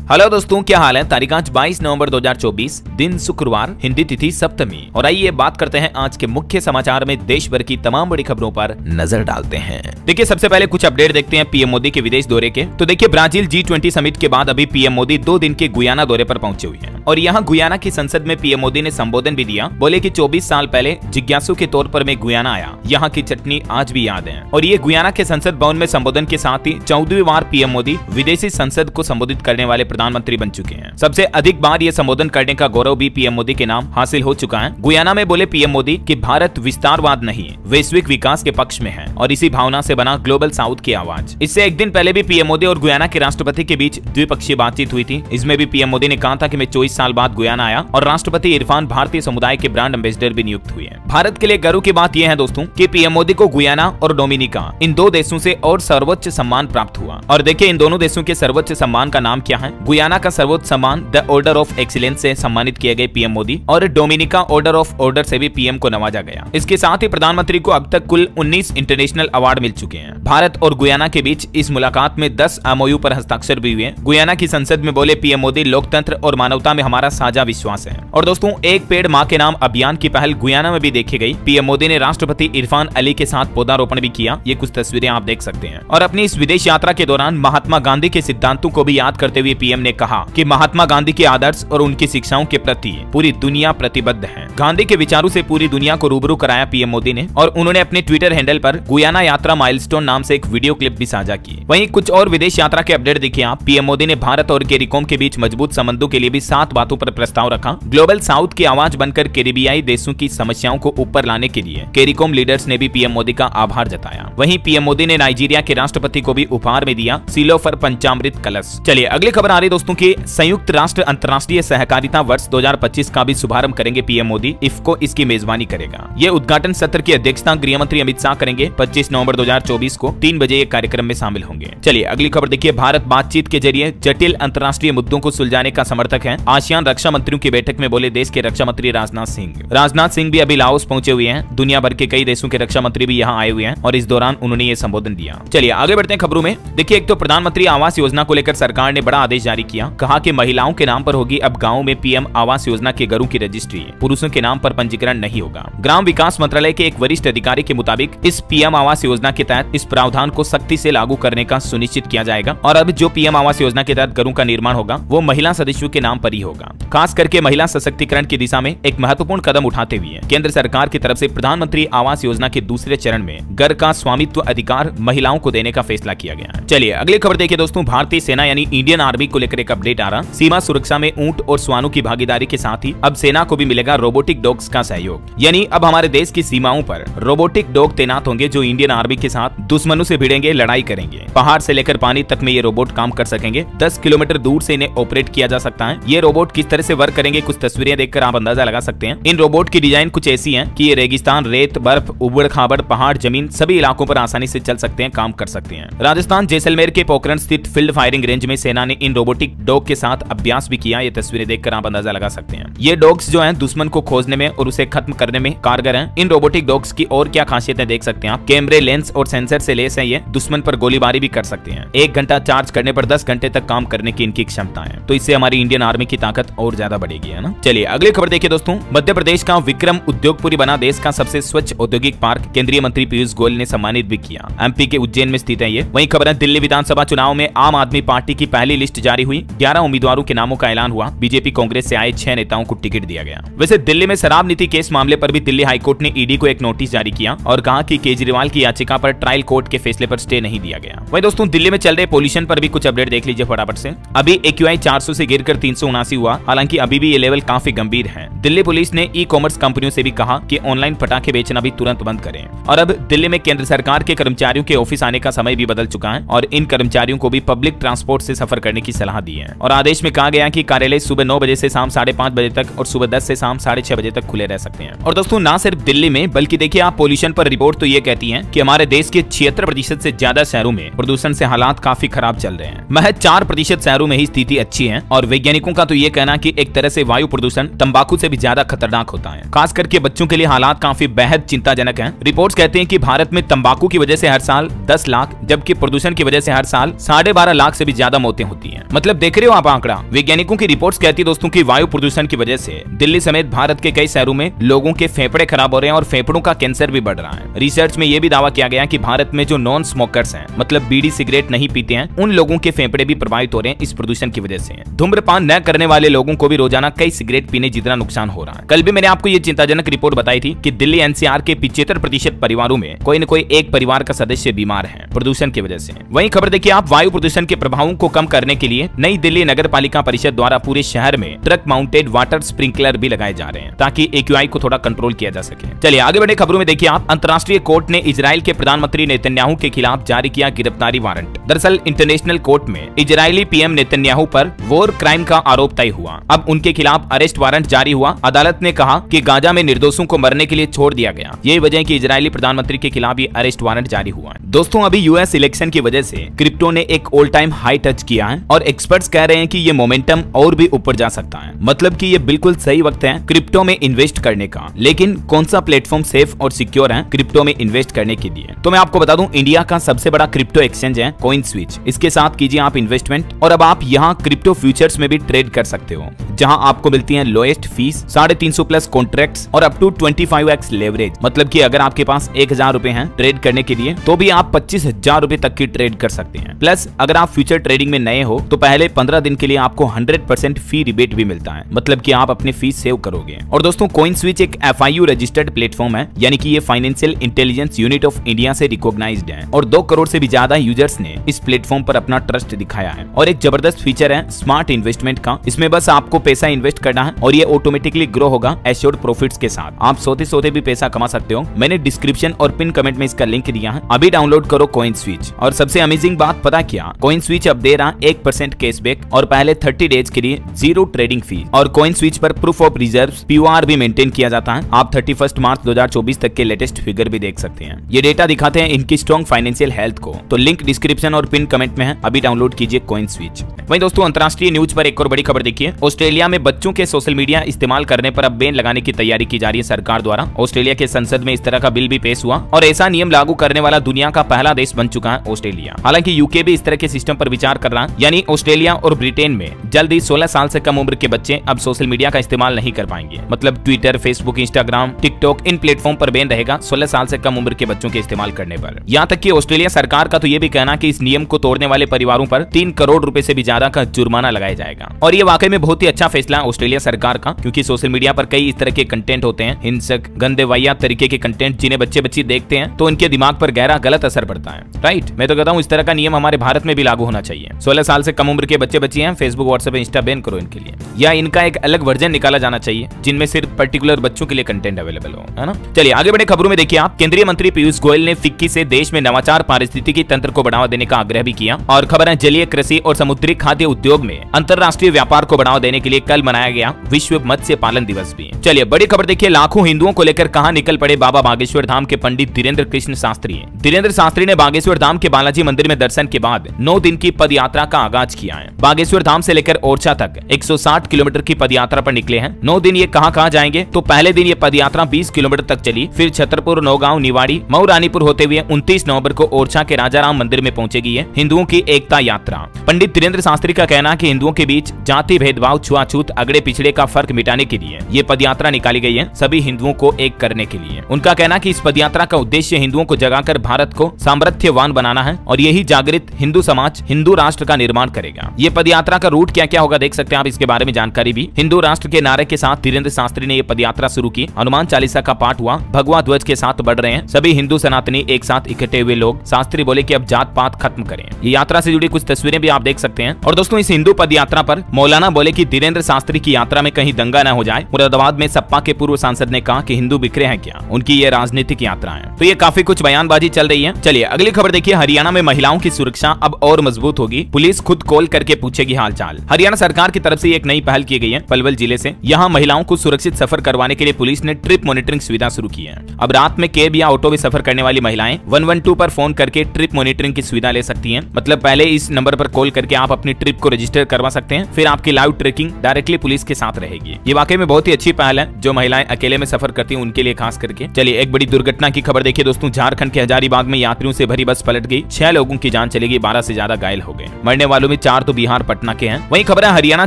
Hello दोस्तों, क्या हाल है। तारीख आज 22 नवंबर 2024, दिन शुक्रवार, हिंदी तिथि सप्तमी। और आइए बात करते हैं आज के मुख्य समाचार में देश भर की तमाम बड़ी खबरों पर नजर डालते हैं। देखिए, सबसे पहले कुछ अपडेट देखते हैं पीएम मोदी के विदेश दौरे के। तो देखिए, ब्राजील G20 समिट के बाद अभी पीएम मोदी 2 दिन के गुयाना दौरे पर पहुंचे हुए हैं और यहाँ गुयाना की संसद में पीएम मोदी ने संबोधन भी दिया। बोले कि 24 साल पहले जिज्ञासु के तौर पर मैं गुयाना आया, यहाँ की चटनी आज भी याद है। और ये गुयाना के संसद भवन में संबोधन के साथ ही 14वीं बार पीएम मोदी विदेशी संसद को संबोधित करने वाले प्रधानमंत्री बन चुके हैं। सबसे अधिक बार ये संबोधन करने का गौरव भी पीएम मोदी के नाम हासिल हो चुका है। गुयाना में बोले पीएम मोदी कि भारत विस्तारवाद नहीं, वैश्विक विकास के पक्ष में है और इसी भावना से बना ग्लोबल साउथ की आवाज। इससे एक दिन पहले भी पीएम मोदी और गुयाना के राष्ट्रपति के बीच द्विपक्षीय बातचीत हुई थी। इसमें भी पीएम मोदी ने कहा था कि मैं 24 साल बाद गुयाना आया और राष्ट्रपति इरफान भारतीय समुदाय के ब्रांड एम्बेसडर भी नियुक्त हुए हैं। भारत के लिए गर्व की बात यह है दोस्तों कि पीएम मोदी को गुयाना और डोमिनिका, इन 2 देशों से और सर्वोच्च सम्मान प्राप्त हुआ। और देखिए, इन दोनों देशों के सर्वोच्च सम्मान का नाम क्या है। गुयाना का सर्वोच्च सम्मान द ऑर्डर ऑफ एक्सीलेंस से सम्मानित किए गए पीएम मोदी और डोमिनिका ऑर्डर ऑफ ऑर्डर से भी पीएम को नवाजा गया। इसके साथ ही प्रधानमंत्री को अब तक कुल 19 इंटरनेशनल अवार्ड मिल चुके हैं। भारत और गुयाना के बीच इस मुलाकात में 10 MOU पर हस्ताक्षर भी हुए। गुयाना की संसद में बोले पीएम मोदी, लोकतंत्र और मानवता में हमारा साझा विश्वास है। और दोस्तों, एक पेड़ माँ के नाम अभियान की पहल गुयाना में भी देखी गई। पीएम मोदी ने राष्ट्रपति इरफान अली के साथ पौधारोपण भी किया। ये कुछ तस्वीरें आप देख सकते हैं। और अपनी इस विदेश यात्रा के दौरान महात्मा गांधी के सिद्धांतों को भी याद करते हुए पीएम ने कहा कि महात्मा गांधी के आदर्श और उनकी शिक्षाओं के प्रति पूरी दुनिया प्रतिबद्ध है। गांधी के विचारों से पूरी दुनिया को रूबरू कराया पीएम मोदी ने। और उन्होंने अपने ट्विटर हैंडल पर गुयाना यात्रा माइलस्टोन नाम से एक वीडियो क्लिप भी साझा की। वहीं कुछ और विदेश यात्रा के अपडेट देखिए आप। पीएम मोदी ने भारत और कैरिकोम के बीच मजबूत संबंधों के लिए भी 7 बातों पर प्रस्ताव रखा। ग्लोबल साउथ की आवाज बनकर कैरिबियाई देशों की समस्याओं को ऊपर लाने के लिए कैरिकोम लीडर्स ने भी पीएम मोदी का आभार जताया। वहीं पीएम मोदी ने नाइजीरिया के राष्ट्रपति को भी उपहार में दिया सिलोफर पंचामृत कलश। चलिए अगली खबर आ रही दोस्तों की, संयुक्त राष्ट्र अंतर्राष्ट्रीय सहकारिता वर्ष 2025 का भी शुभारंभ करेंगे पीएम मोदी। इफ्को इसकी मेजबानी करेगा। ये उद्घाटन सत्र की अध्यक्षता गृह मंत्री अमित शाह करेंगे। 25 नवंबर 2024 को 3 बजे एक कार्यक्रम में शामिल होंगे। चलिए अगली खबर देखिए, भारत बातचीत के जरिए जटिल अंतर्राष्ट्रीय मुद्दों को सुलझाने का समर्थक है। आसियान रक्षा मंत्रियों की बैठक में बोले देश के रक्षा मंत्री राजनाथ सिंह भी अभी लाओस पहुंचे हुए हैं। दुनिया भर के कई देशों के रक्षा मंत्री भी यहाँ आए हुए हैं और इस दौरान उन्होंने ये संबोधन दिया। चलिए आगे बढ़ते हैं खबरों में। देखिए, एक तो प्रधानमंत्री आवास योजना को लेकर सरकार ने बड़ा आदेश जारी किया। कहा कि महिलाओं के नाम पर होगी अब गाँव में पीएम आवास योजना के घरों की रजिस्ट्री, पुरुषों के नाम पर पंजीकरण नहीं होगा। ग्राम विकास मंत्रालय के एक वरिष्ठ अधिकारी के मुताबिक इस पीएम आवास योजना के तहत इस प्रावधान को सख्ती से लागू करने का सुनिश्चित किया जाएगा। और अब जो पीएम आवास योजना के तहत घरों का निर्माण होगा वो महिला सदस्यों के नाम पर ही होगा। खास करके महिला सशक्तिकरण की दिशा में एक महत्वपूर्ण कदम उठाते हुए केंद्र सरकार की तरफ से प्रधानमंत्री आवास योजना के दूसरे चरण में घर का स्वामित्व अधिकार महिलाओं को देने का फैसला किया गया है। चलिए अगली खबर देखिए दोस्तों, भारतीय सेना यानी इंडियन आर्मी को लेकर एक अपडेट आ रहा। सीमा सुरक्षा में ऊंट और श्वानों की भागीदारी के साथ ही अब सेना को भी मिलेगा रोबोटिक डॉग्स का सहयोग। यानी अब हमारे देश की सीमाओं पर रोबोटिक डॉग तैनात होंगे जो इंडियन आर्मी के साथ दुश्मनों से भिड़ेंगे, लड़ाई करेंगे। पहाड़ से लेकर पानी तक में ये रोबोट काम कर सकेंगे। 10 किलोमीटर दूर से इन्हें ऑपरेट किया जा सकता है। ये रोबोट किस तरह से वर्क करेंगे कुछ तस्वीरें देखकर आप अंदाजा लगा सकते हैं। इन रोबोट की डिजाइन कुछ ऐसी है कि ये रेगिस्तान, रेत, बर्फ, उबड़ खाबड़, पहाड़, जमीन सभी इलाकों पर आसानी से चल सकते हैं, काम कर सकते हैं। राजस्थान जैसलमेर के पोखरण स्थित फील्ड फायरिंग रेंज में सेना ने इन रोबोटिक डॉग के साथ अभ्यास भी किया। ये तस्वीरें देखकर आप अंदाजा लगा सकते हैं। ये डॉग्स जो हैं दुश्मन को खोजने में और उसे खत्म करने में कारगर हैं। इन रोबोटिक डॉग्स की और क्या खासियतें देख सकते हैं आप। कैमरे, लेंस और सेंसर से लेस है। ये दुश्मन पर गोलीबारी भी कर सकते हैं। 1 घंटा चार्ज करने पर 10 घंटे तक काम करने की इनकी क्षमता है। तो इससे हमारी इंडियन आर्मी की ताकत और ज्यादा बढ़ेगी, है ना। चलिए अगली खबर देखिए दोस्तों, मध्य प्रदेश का विक्रम उद्योगपुरी बना देश का सबसे स्वच्छ औद्योगिक पार्क। केंद्रीय मंत्री पीयूष गोयल ने सम्मानित भी किया। MP के उज्जैन में स्थित है ये। वहीं खबर है, दिल्ली विधानसभा चुनाव में आम आदमी पार्टी की पहली लिस्ट जारी हुई। 11 उम्मीदवारों के नामों का ऐलान हुआ। बीजेपी कांग्रेस से आए 6 नेताओं को टिकट दिया गया। वैसे दिल्ली में शराब नीति केस मामले पर भी दिल्ली हाईकोर्ट ने ईडी को एक नोटिस जारी किया और कहा कि केजरीवाल की याचिका पर ट्रायल कोर्ट के फैसले पर स्टे नहीं दिया गया। वहीं दोस्तों, दिल्ली में चल रहे पोल्यूशन पर भी कुछ अपडेट देख लीजिए फटाफट से। अभी AQI 400 से गिरकर 379 हुआ। हालांकि अभी भी ये लेवल काफी गंभीर है। दिल्ली पुलिस ने ई-कॉमर्स कंपनियों से भी कहा कि ऑनलाइन पटाखे बेचना भी तुरंत बंद करें। और अब दिल्ली में केंद्र सरकार के कर्मचारियों के ऑफिस आने का समय भी बदल चुका है और इन कर्मचारियों को भी पब्लिक ट्रांसपोर्ट से सफर करने की सलाह दी है। और आदेश में कहा गया कि कार्यालय सुबह 9 बजे से शाम 5:30 बजे तक और सुबह 10 से शाम 6:30 बजे तक खुले रह सकते हैं। और दोस्तों, ना सिर्फ दिल्ली में बल्कि देखिए आप पोल्यूशन पर रिपोर्ट तो ये कहती है कि हमारे देश के 76% से ज्यादा शहरों में प्रदूषण से हालात काफी खराब चल रहे हैं। महज 4% शहरों में ही स्थिति अच्छी है। और वैज्ञानिकों का तो ये कहना कि एक तरह से वायु प्रदूषण तंबाकू से भी ज्यादा खतरनाक होता है। खास करके बच्चों के लिए हालात काफी बेहद चिंताजनक हैं। रिपोर्ट्स कहते हैं कि भारत में तंबाकू की वजह से हर साल 10 लाख जबकि प्रदूषण की वजह से हर साल 12.5 लाख से भी ज्यादा मौतें होती हैं। मतलब देख रहे हो आप आंकड़ा। वैज्ञानिकों की रिपोर्ट्स कहती है दोस्तों की वायु प्रदूषण की वजह से दिल्ली समेत भारत के कई शहरों में लोगों के फेफड़े खराब हो रहे हैं और फेफड़ों का कैंसर भी बढ़ रहा है। रिसर्च में यह भी दावा किया गया कि भारत में जो नॉन स्मोकर्स हैं, मतलब बीड़ी सिगरेट नहीं पीते हैं, उन लोगों के फेफड़े भी प्रभावित हो रहे हैं इस प्रदूषण की वजह से। धूम्रपान न करने वाले लोगों को भी रोजाना कई सिगरेट पीने जितना नुकसान हो रहा है। कल भी मैंने आपको ये चिंताजनक रिपोर्ट बताई थी कि दिल्ली एनसीआर के 75% परिवारों में कोई न कोई एक परिवार का सदस्य बीमार है प्रदूषण की वजह से। वहीं खबर देखिए आप, वायु प्रदूषण के प्रभावों को कम करने के लिए नई दिल्ली नगर पालिका परिषद द्वारा पूरे शहर में ट्रक माउंटेड वाटर स्प्रिंकलर भी लगाए जा रहे हैं ताकि एक्यूआई को थोड़ा कंट्रोल किया जा सके। चलिए आगे बढ़े खबरों में देखिए आप, अंतर्राष्ट्रीय कोर्ट ने इजराइल के प्रधानमंत्री नेतन्याहू के खिलाफ जारी किया गिरफ्तारी वारंट। दरअसल इंटरनेशनल कोर्ट में इजरायली पीएम नेतन्याहू पर वॉर क्राइम का आरोप तय हुआ। अब उनके खिलाफ अरेस्ट वारंट जारी हुआ। अदालत ने कहा कि गाजा में निर्दोषों को मरने के लिए छोड़ दिया गया। यही वजह है कि इजरायली प्रधानमंत्री के खिलाफ ये अरेस्ट वारंट जारी हुआ है। दोस्तों अभी यूएस इलेक्शन की वजह से क्रिप्टो ने एक ऑल टाइम हाई टच किया है और एक्सपर्ट्स कह रहे हैं कि ये मोमेंटम और भी ऊपर जा सकता है। मतलब कि ये बिल्कुल सही वक्त है क्रिप्टो में इन्वेस्ट करने का। लेकिन कौन सा प्लेटफॉर्म सेफ और सिक्योर है क्रिप्टो में इन्वेस्ट करने के लिए? तो मैं आपको बता दूं, इंडिया का सबसे बड़ा क्रिप्टो एक्सचेंज है CoinSwitch। इसके साथ कीजिए आप इन्वेस्टमेंट और अब आप यहाँ क्रिप्टो फ्यूचर्स में भी ट्रेड कर सकते हो, जहां आपको मिलती है लोएस्ट फीस, 350 प्लस कॉन्ट्रैक्ट्स और अप टू 25x लेवरेज। मतलब कि अगर आपके पास 1000 रुपए हैं ट्रेड करने के लिए तो भी आप 25,000 रुपए तक की ट्रेड कर सकते हैं। प्लस अगर आप फ्यूचर ट्रेडिंग में नए हो तो पहले 15 दिन के लिए आपको 100% फी रिबेट भी मिलता है। मतलब कि आप अपनी फीस सेव करोगे। और दोस्तों CoinSwitch एक FIU रजिस्टर्ड प्लेटफॉर्म है, यानी कि ये financial intelligence unit of India से रिकॉग्नाइज्ड है और 2 करोड़ से भी ज्यादा यूजर्स ने इस प्लेटफॉर्म पर अपना ट्रस्ट दिखाया है। और एक जबरदस्त फीचर है स्मार्ट इन्वेस्टमेंट का। इसमें बस आपको पैसा इन्वेस्ट करना है और ये ऑटोमेटिकली ग्रो होगा एश्योर्ड प्रॉफिट्स के साथ। आप सोते सोते भी पैसा कमा सकते हो। मैंने डिस्क्रिप्शन और पिन कमेंट में इसका लिंक दिया है, अभी डाउनलोड करो CoinSwitch। और सबसे अमेजिंग बात पता क्या, CoinSwitch अब दे रहा 1% कैशबैक और पहले 30 डेज के लिए 0 ट्रेडिंग फी। और CoinSwitch पर प्रूफ ऑफ रिजर्व्स POR भी मेंटेन किया जाता है। आप 31 मार्च 2024 तक के लेटेस्ट फिगर भी देख सकते हैं। ये डेटा दिखाते हैं इनकी स्ट्रॉन्ग फाइनेंशियल हेल्थ को। तो लिंक डिस्क्रिप्शन और पिन कमेंट में है, अभी डाउनलोड कीजिए CoinSwitch। वहीं दोस्तों अंतर्राष्ट्रीय न्यूज पर एक और बड़ी खबर देखिए, ऑस्ट्रेलिया में बच्चों के सोशल मीडिया इस्तेमाल करने पर अब बैन लगाने की तैयारी की जा रही है सरकार द्वारा। ऑस्ट्रेलिया के संसद में इस तरह का बिल भी पेश हुआ और ऐसा नियम लागू करने वाला दुनिया का पहला देश बन चुका है ऑस्ट्रेलिया। हालांकि यूके भी इस तरह के सिस्टम पर विचार कर रहा है, यानी ऑस्ट्रेलिया और ब्रिटेन में जल्द ही 16 साल से कम उम्र के बच्चे अब सोशल मीडिया का इस्तेमाल नहीं कर पाएंगे। मतलब ट्विटर, फेसबुक, इंस्टाग्राम, टिकटॉक, इन प्लेटफॉर्म पर बैन रहेगा 16 साल से कम उम्र के बच्चों के इस्तेमाल करने पर। यहाँ तक कि ऑस्ट्रेलिया सरकार का तो ये भी कहना कि इस नियम को तोड़ने वाले परिवारों पर 3 करोड़ रुपए से भी ज्यादा का जुर्माना लगाया जाएगा। और ये वाकई में बहुत ही अच्छा फैसला है ऑस्ट्रेलिया सरकार का, क्योंकि सोशल मीडिया पर कई इस तरह के कंटेंट होते हैं, हिंसक, गंदे, वाहियात तरीके के कंटेंट, जिन्हें बच्चे देखते हैं तो उनके दिमाग पर गहरा गलत असर पड़ता है। राइट, मैं तो कहता हूँ इस तरह का नियम हमारे भारत में भी लागू होना चाहिए। 16 साल से कम उम्र के बच्चे हैं, फेसबुक, व्हाट्सएप, इंस्टा बैन करो इनके लिए, या इनका एक अलग वर्जन निकाला जाना चाहिए जिनमें सिर्फ पर्टिकुलर बच्चों के लिए कंटेंट अवेलेबल हो, है ना। चलिए आगे बढ़े खबरों में देखिए आप, केंद्रीय मंत्री पीयूष गोयल ने फिक्की से देश में नवाचार पारिस्थितिकी तंत्र को बढ़ावा देने का आग्रह भी किया। और खबर है जलीय कृषि और समुद्री खाद्य उद्योग में अंतर्राष्ट्रीय व्यापार को बढ़ावा देने के लिए कल मनाया गया विश्व मत्स्य पालन दिवस भी। चलिए बड़ी खबर देखिए, लाखों हिंदुओं को लेकर कहां निकल पड़े बाबा बागेश्वर धाम के पंडित धीरेन्द्र कृष्ण शास्त्री। धीरेन्द्र शास्त्री ने बागेश्वर धाम के बालाजी मंदिर में दर्शन के बाद 9 दिन की पद यात्रा का आगाज किया है। बागेश्वर धाम से लेकर ओरछा तक 160 किलोमीटर की पद यात्रा पर निकले हैं। 9 दिन ये कहां जाएंगे, तो पहले दिन ये पद यात्रा 20 किलोमीटर तक चली, फिर छतरपुर, नौगांव, निवाड़ी, मऊ, रानीपुर होते हुए 29 नवंबर को ओरछा के राजाराम मंदिर में पहुंचेगी है हिंदुओं की एकता यात्रा। पंडित धीरेन्द्र शास्त्री का कहना है कि हिंदुओं के बीच जाति भेदभाव, छुआछूत, अगड़े पिछड़े का फर्क मिटाने के लिए ये पद यात्रा निकाली गई है, सभी हिंदुओं को एक करने के लिए। उनका कहना कि इस पद यात्रा का उद्देश्य हिंदुओं को जगाकर भारत को सामर्थ्यवान बनाना है और यही जागृत हिंदू समाज, हिंदू राष्ट्र का निर्माण करेगा। ये पद यात्रा का रूट क्या क्या होगा देख सकते हैं आप, इसके बारे में जानकारी भी। हिंदू राष्ट्र के नारे के साथ धीरेन्द्र शास्त्री ने ये पद यात्रा शुरू की। हनुमान चालीसा का पाठ हुआ, भगवा ध्वज के साथ बढ़ रहे हैं सभी हिंदू सनातनी एक साथ इकट्ठे हुए लोग। शास्त्री बोले कि अब जात पात खत्म करें। ये यात्रा से जुड़ी कुछ तस्वीरें भी आप देख सकते हैं। और दोस्तों इस हिंदू पद यात्रा पर मौलाना बोले कि धीरेन्द्र शास्त्री की यात्रा में कहीं दंगा न हो जाए। मुरादाबाद में सपा के पूर्व सांसद ने कहा कि हिंदू बिखरे हैं क्या, उनकी ये राजनीतिक यात्रा है। तो ये काफी कुछ बयानबाजी चल रही है। चलिए अगली खबर देखिए, हरियाणा में महिलाओं की सुरक्षा अब और मजबूत होगी, पुलिस खुद कॉल करके पूछेगी हालचाल। हरियाणा सरकार की तरफ से एक नई पहल की गई है पलवल जिले से। यहाँ महिलाओं को सुरक्षित सफर करवाने के लिए पुलिस ने ट्रिप मॉनिटरिंग सुविधा शुरू की है। अब रात में कैब या ऑटो में सफर करने वाली महिलाएं 112 पर फोन करके ट्रिप मॉनिटरिंग की सुविधा ले सकती हैं। मतलब पहले इस नंबर पर कॉल करके आप अपनी ट्रिप को रजिस्टर करवा सकते हैं, फिर आपकी लाइव ट्रैकिंग डायरेक्टली पुलिस के साथ रहेगी। ये वाकई में बहुत ही अच्छी पहल है, जो महिलाएं अकेले में सफर करती हैं उनके लिए खास करके। चलिए एक बड़ी दुर्घटना की खबर देखिए दोस्तों, झारखंड के हजारीबाग में यात्रियों से भरी बस पलट गई, 6 लोगों की जान चली गई, 12 से ज्यादा घायल हो गए। मरने वालों में 4 तो बिहार पटना के हैं। वहीं खबर है हरियाणा